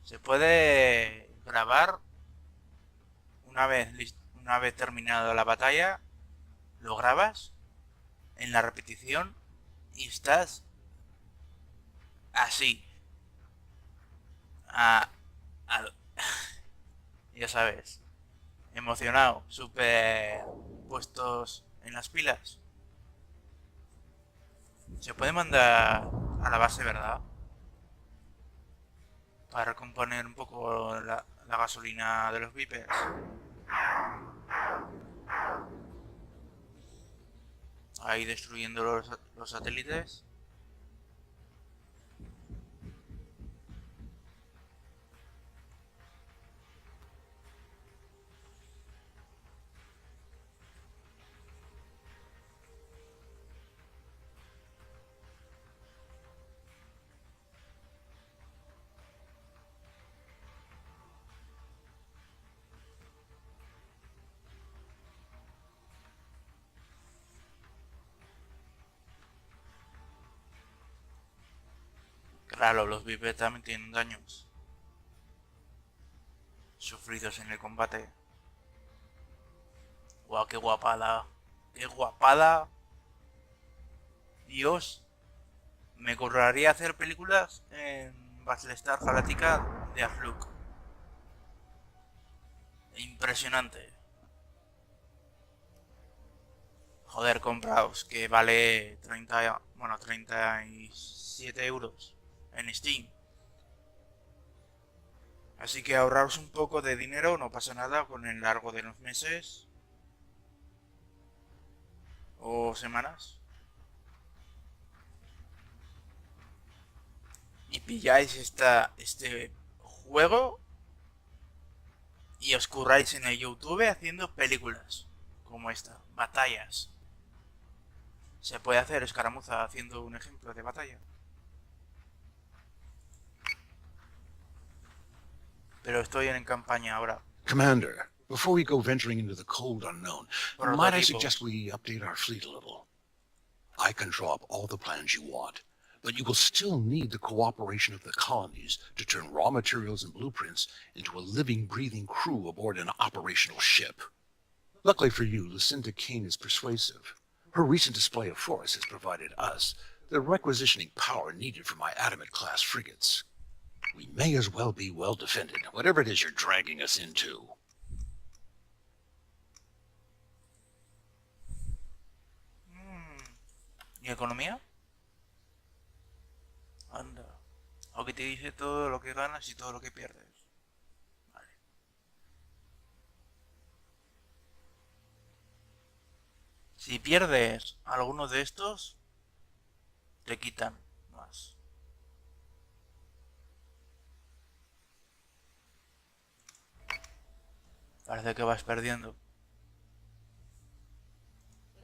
Se puede grabar una vez terminado la batalla, lo grabas en la repetición y estás así. A, a- ya sabes, emocionado, súper puestos en las pilas. Se puede mandar a la base, ¿verdad? Para recomponer un poco la gasolina de los Vipers. Ahí destruyendo los satélites. Claro, los Vipers también tienen daños sufridos en el combate. Guau, qué guapada. Qué guapada. Dios. Me curraría hacer películas en Battlestar Galactica Deadlock. Impresionante. Joder, compraos, que vale 37 euros en Steam. Así que ahorraros un poco de dinero, no pasa nada con el largo de los meses o semanas. Y pilláis este juego y os curráis en el YouTube haciendo películas como esta, batallas. Se puede hacer escaramuza haciendo un ejemplo de batalla. Pero estoy en campaña ahora. Commander, before we go venturing into the cold unknown, might I Prototipos. suggest we update our fleet a little? I can draw up all the plans you want, but you will still need the cooperation of the colonies to turn raw materials and blueprints into a living, breathing crew aboard an operational ship. Luckily for you, Lucinda Kane is persuasive. Her recent display of force has provided us the requisitioning power needed for my Adamant-class frigates. We may as well be well defended, whatever it is you're dragging us into. ¿Y economía? Anda. Aquí te dice todo lo que ganas y todo lo que pierdes. Vale. Si pierdes alguno de estos, te quitan más. Parece que vas perdiendo.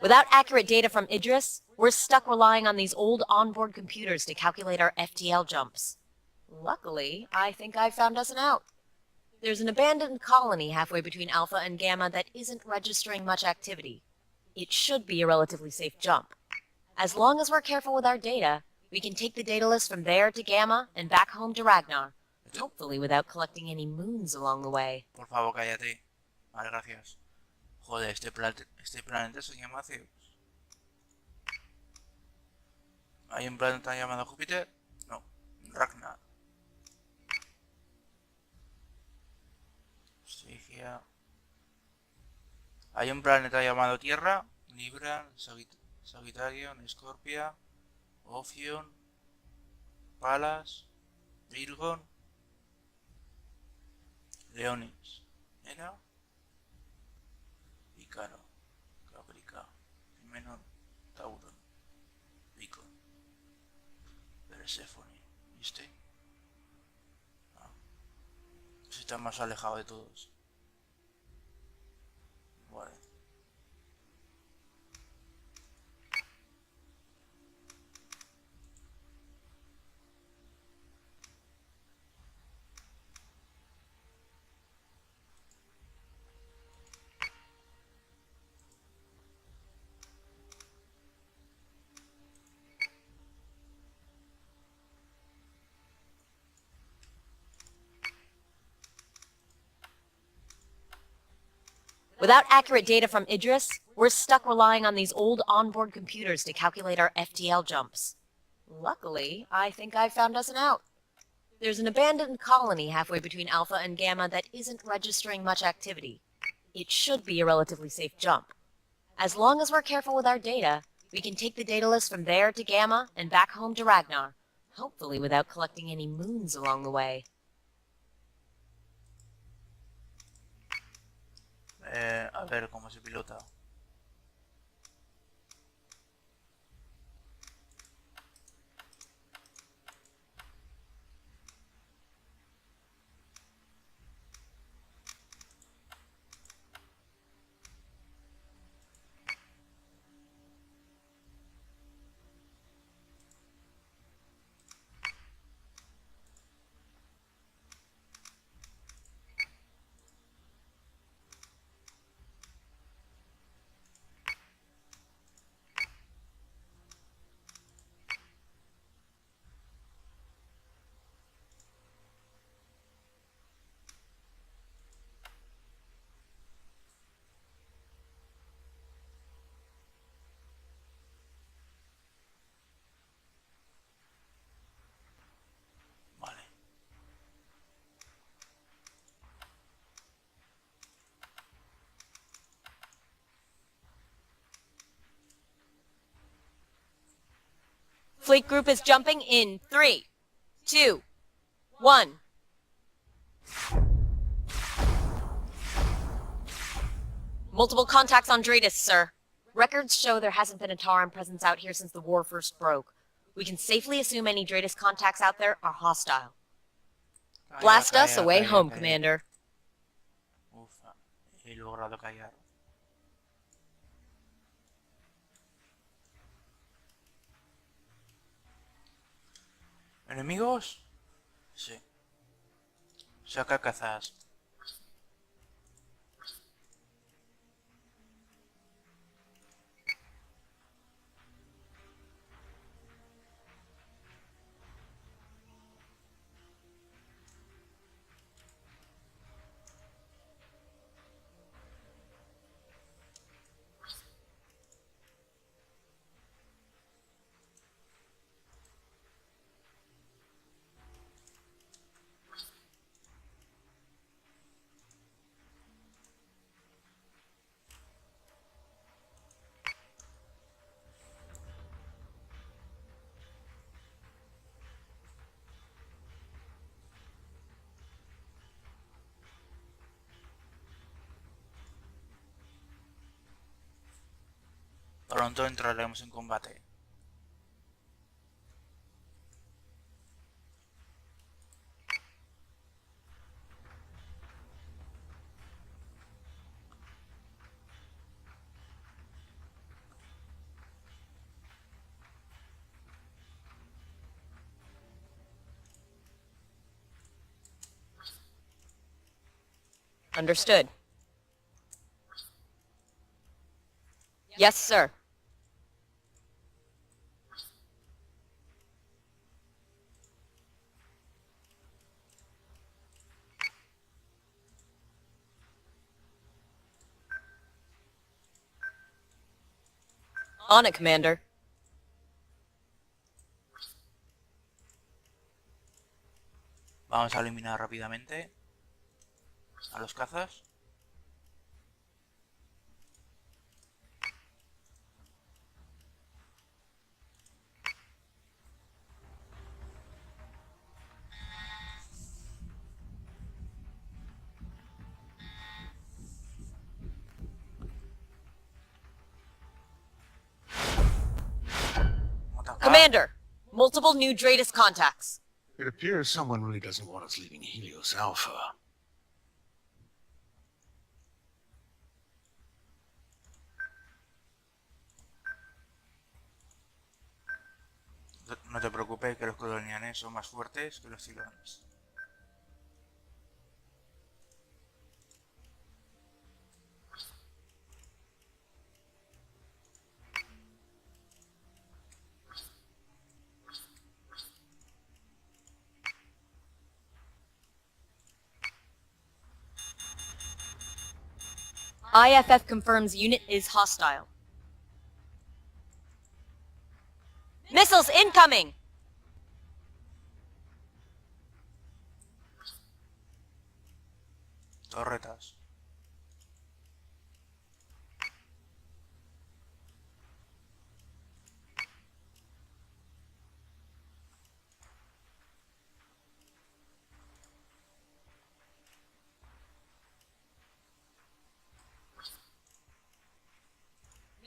Without accurate data from Idris, we're stuck relying on these old onboard computers to calculate our FTL jumps. Luckily, I think I found us an out. There's an abandoned colony halfway between Alpha and Gamma that isn't registering much activity. It should be a relatively safe jump. As long as we're careful with our data, we can take the data list from there to Gamma and back home to Ragnar, hopefully without collecting any moons along the way. Por favor, cállate. Vale, gracias. Joder, este planeta se llama Zeus. ¿Hay un planeta llamado Júpiter? No, Ragnar. Estigia. ¿Hay un planeta llamado Tierra? Libra, Sagitario, Escorpia, Ophion, Palas, Virgon, Leonis. ¿Era? Picaro, Caprica, Menor, Tauron, Picon, Persephone. ¿Viste? Ah, pues está más alejado de todos. Vale. Without accurate data from Idris, we're stuck relying on these old onboard computers to calculate our FTL jumps. Luckily, I think I found us an out. There's an abandoned colony halfway between Alpha and Gamma that isn't registering much activity. It should be a relatively safe jump. As long as we're careful with our data, we can take the data list from there to Gamma and back home to Ragnar, hopefully without collecting any moons along the way. A ver cómo se pilota. Vale. Fleet group is jumping in 3, 2, 1. Multiple contacts on Dratus, sir. Records show there hasn't been a Tauran presence out here since the war first broke. We can safely assume any Dratus contacts out there are hostile. Blast us away home, Commander. Ufa, he logrado callar. ¿Enemigos? Sí. Saca cazas. Pronto entraremos en combate. Understood. Yes, sir. On it, Commander. Vamos a eliminar rápidamente a los cazas. Atacar. Commander, multiple new Dratus contacts. It appears someone really doesn't want us leaving Helios Alpha. No te preocupes, que los colonianes son más fuertes que los Cylones. IFF confirms unit is hostile. Missiles incoming! Torretas.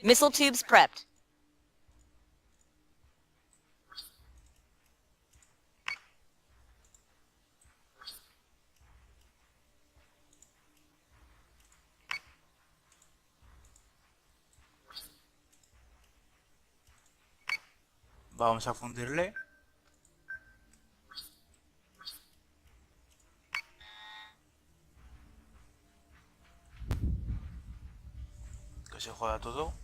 Missile tubes prepped. Vamos a fundirle. Que se joda todo.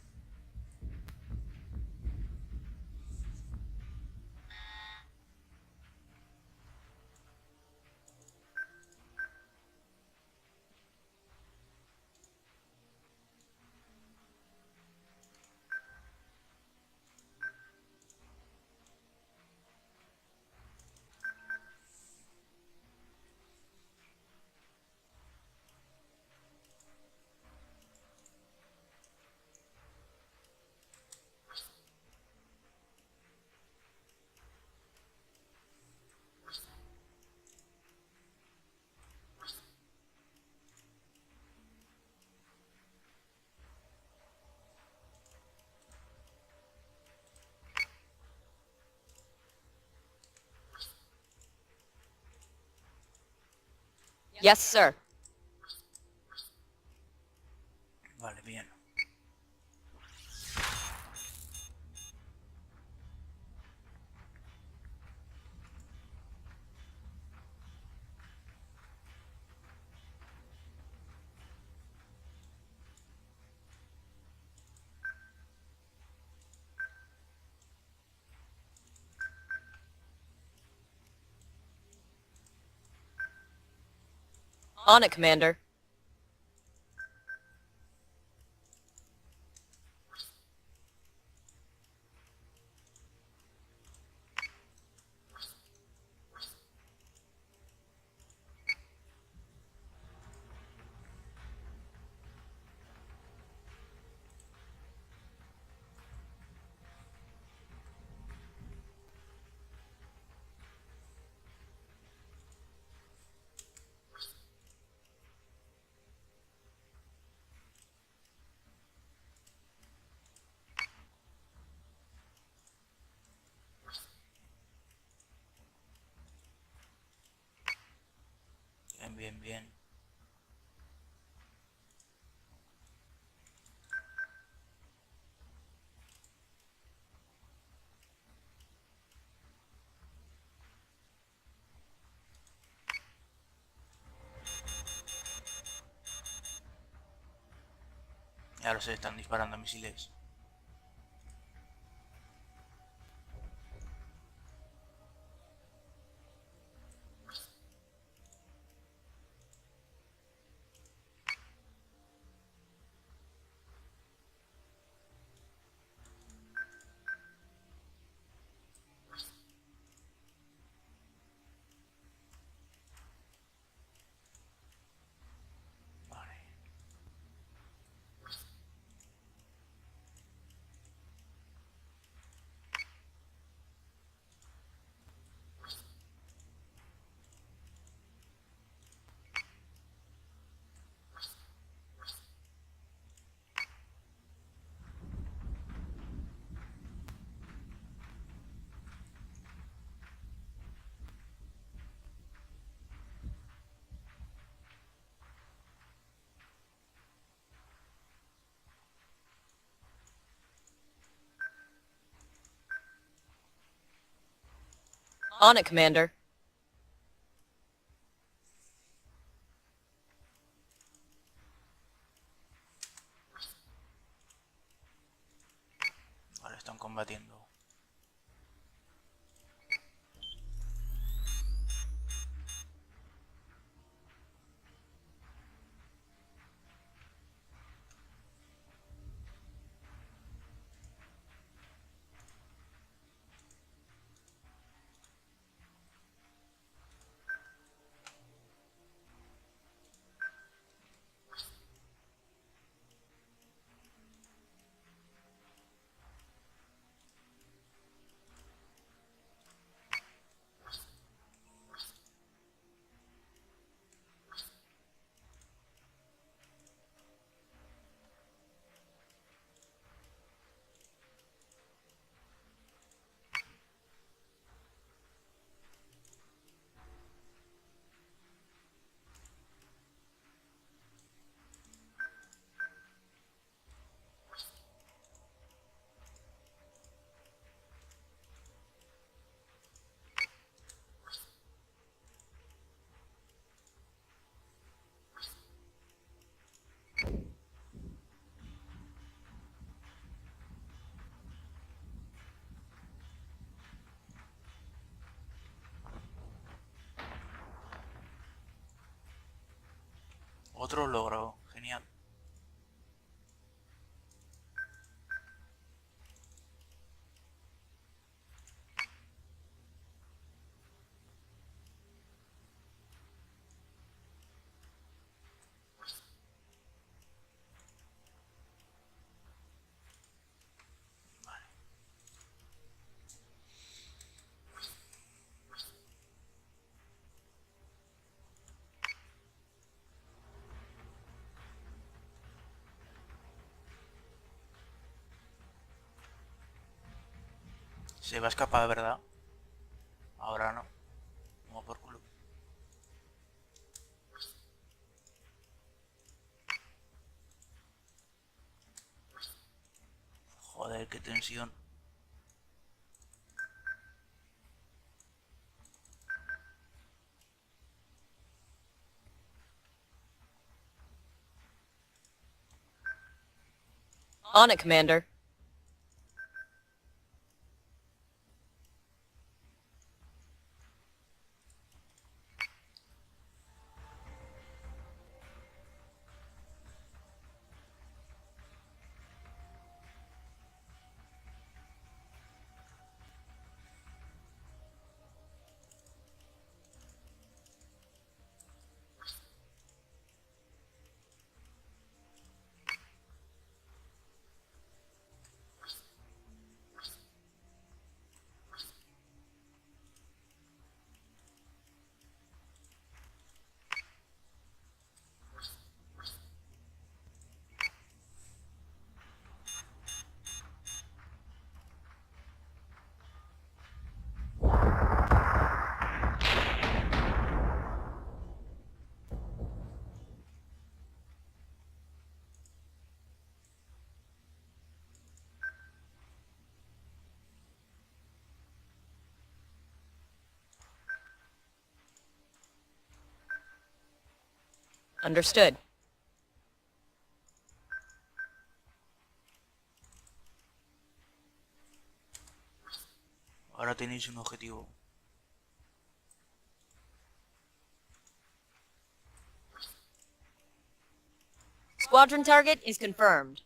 Yes, sir. Vale, bien. On it, Commander. Bien, bien, bien. Y ahora se están disparando misiles. Vale. On it, Commander. Vale, están combatiendo. Otro logro, genial. Se va a escapar, ¿verdad? Ahora no. Como por culo. Joder, qué tensión. On it, Commander. Understood. Ahora tenéis un objetivo. Squadron target is confirmed.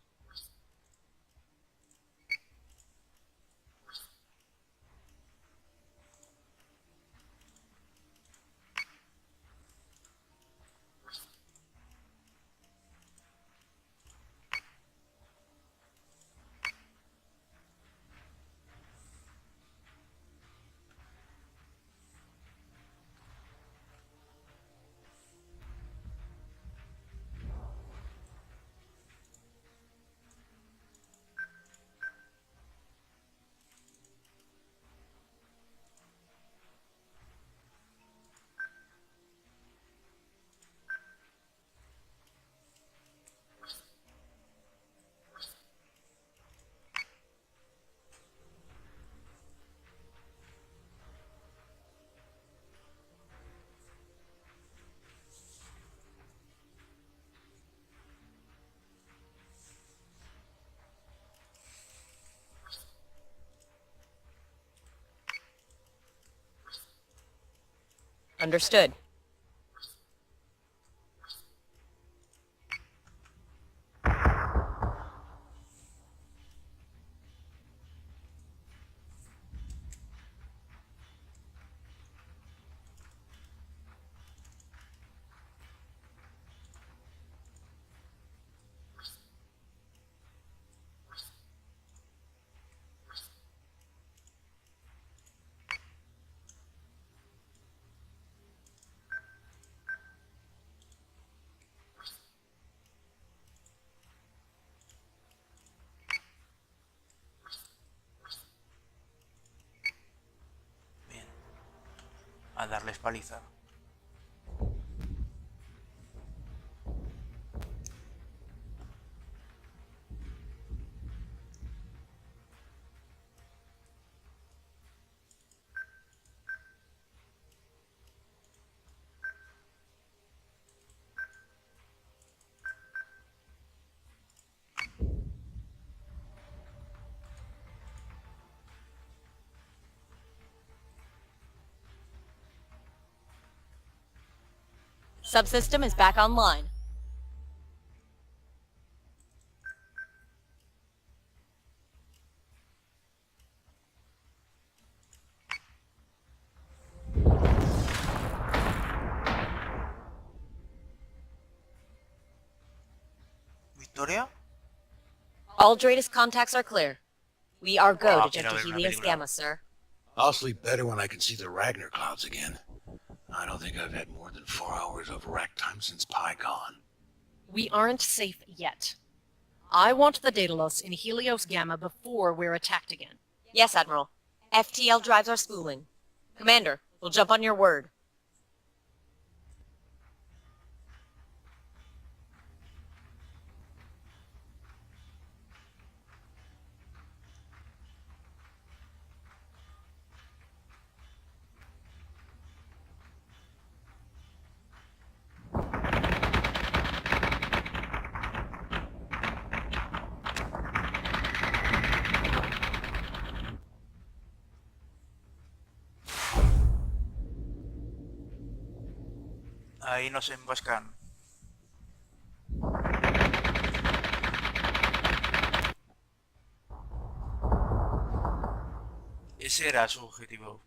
Understood. Bien. A darles paliza. Subsystem is back online. Victoria? All Dratus contacts are clear. We are go Wow, to quiero Jector ver una Helios película. Gamma, sir. I'll sleep better when I can see the Ragnar clouds again. I don't think I've had more than 4 hours of rack time since PyCon. We aren't safe yet. I want the Daedalus in Helios Gamma before we're attacked again. Yes, Admiral. FTL drives our spooling. Commander, we'll jump on your word. Ahí nos emboscan. Ese era su objetivo.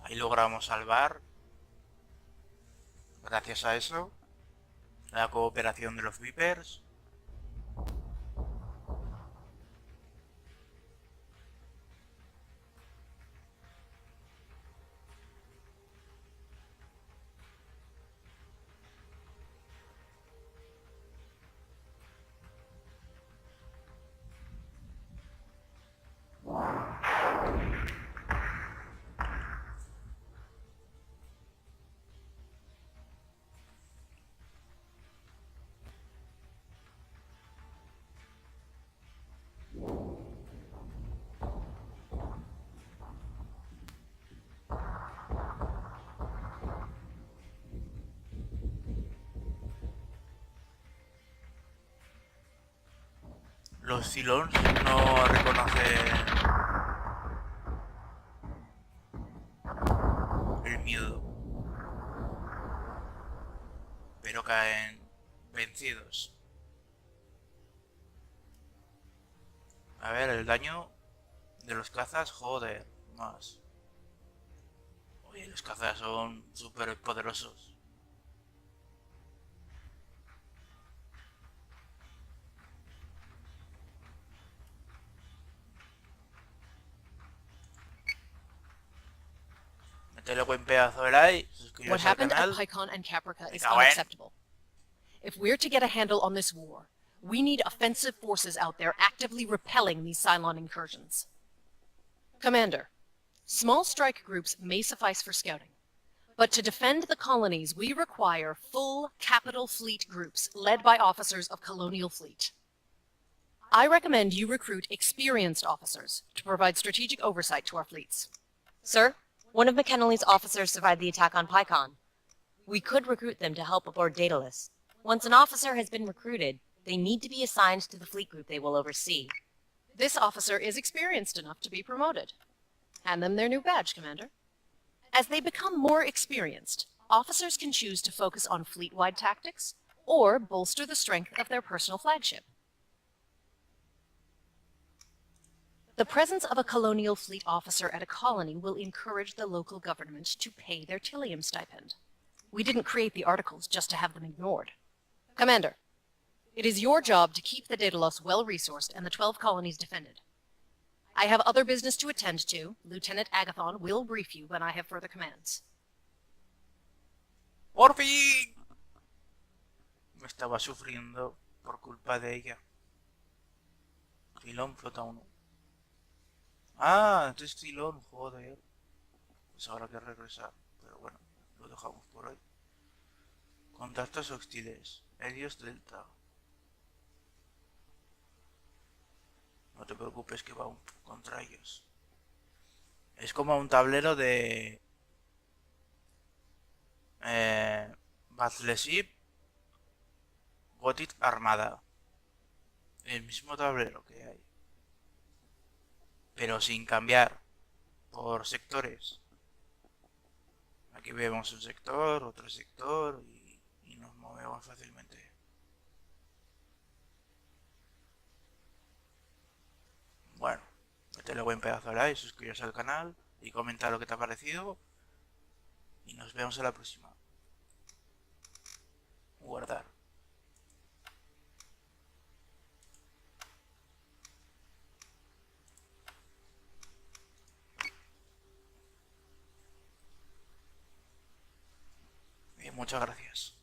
Ahí logramos salvar, gracias a eso, la cooperación de los Vipers. Los Cylons no reconocen el miedo, pero caen vencidos. A ver, el daño de los cazas, joder, más. Oye, los cazas son súper poderosos. Métele buen pedazo de like, What suscríbete al happened at canal. PyCon and Caprica is Venga, bueno. unacceptable. If we're to get a handle on this war, we need offensive forces out there actively repelling these Cylon incursions. Commander, small strike groups may suffice for scouting, but to defend the colonies, we require full capital fleet groups led by officers of Colonial Fleet. I recommend you recruit experienced officers to provide strategic oversight to our fleets. Sir, one of McKinley's officers survived the attack on Pycon. We could recruit them to help aboard Daedalus. Once an officer has been recruited, they need to be assigned to the fleet group they will oversee. This officer is experienced enough to be promoted. Hand them their new badge, Commander. As they become more experienced, officers can choose to focus on fleet-wide tactics or bolster the strength of their personal flagship. The presence of a colonial fleet officer at a colony will encourage the local government to pay their Tilium stipend. We didn't create the articles just to have them ignored. Commander, it is your job to keep the Daedalus well-resourced and the 12 colonies defended. I have other business to attend to. Lieutenant Agathon will brief you when I have further commands. ¡Por fin! Me estaba sufriendo por culpa de ella. Cylon flota 1. Ah, este es Cylon, joder. Pues ahora que regresar. Pero bueno, lo dejamos por hoy. Contactos hostiles. Helios Delta. No te preocupes que va contra ellos. Es como un tablero de... Battleship Gothic Armada. El mismo tablero que hay. Pero sin cambiar por sectores. Aquí vemos un sector, otro sector y nos movemos fácilmente. Bueno, métele buen pedazo de like, suscribiros al canal y comenta lo que te ha parecido. Y nos vemos en la próxima. Guardar. Bien, muchas gracias.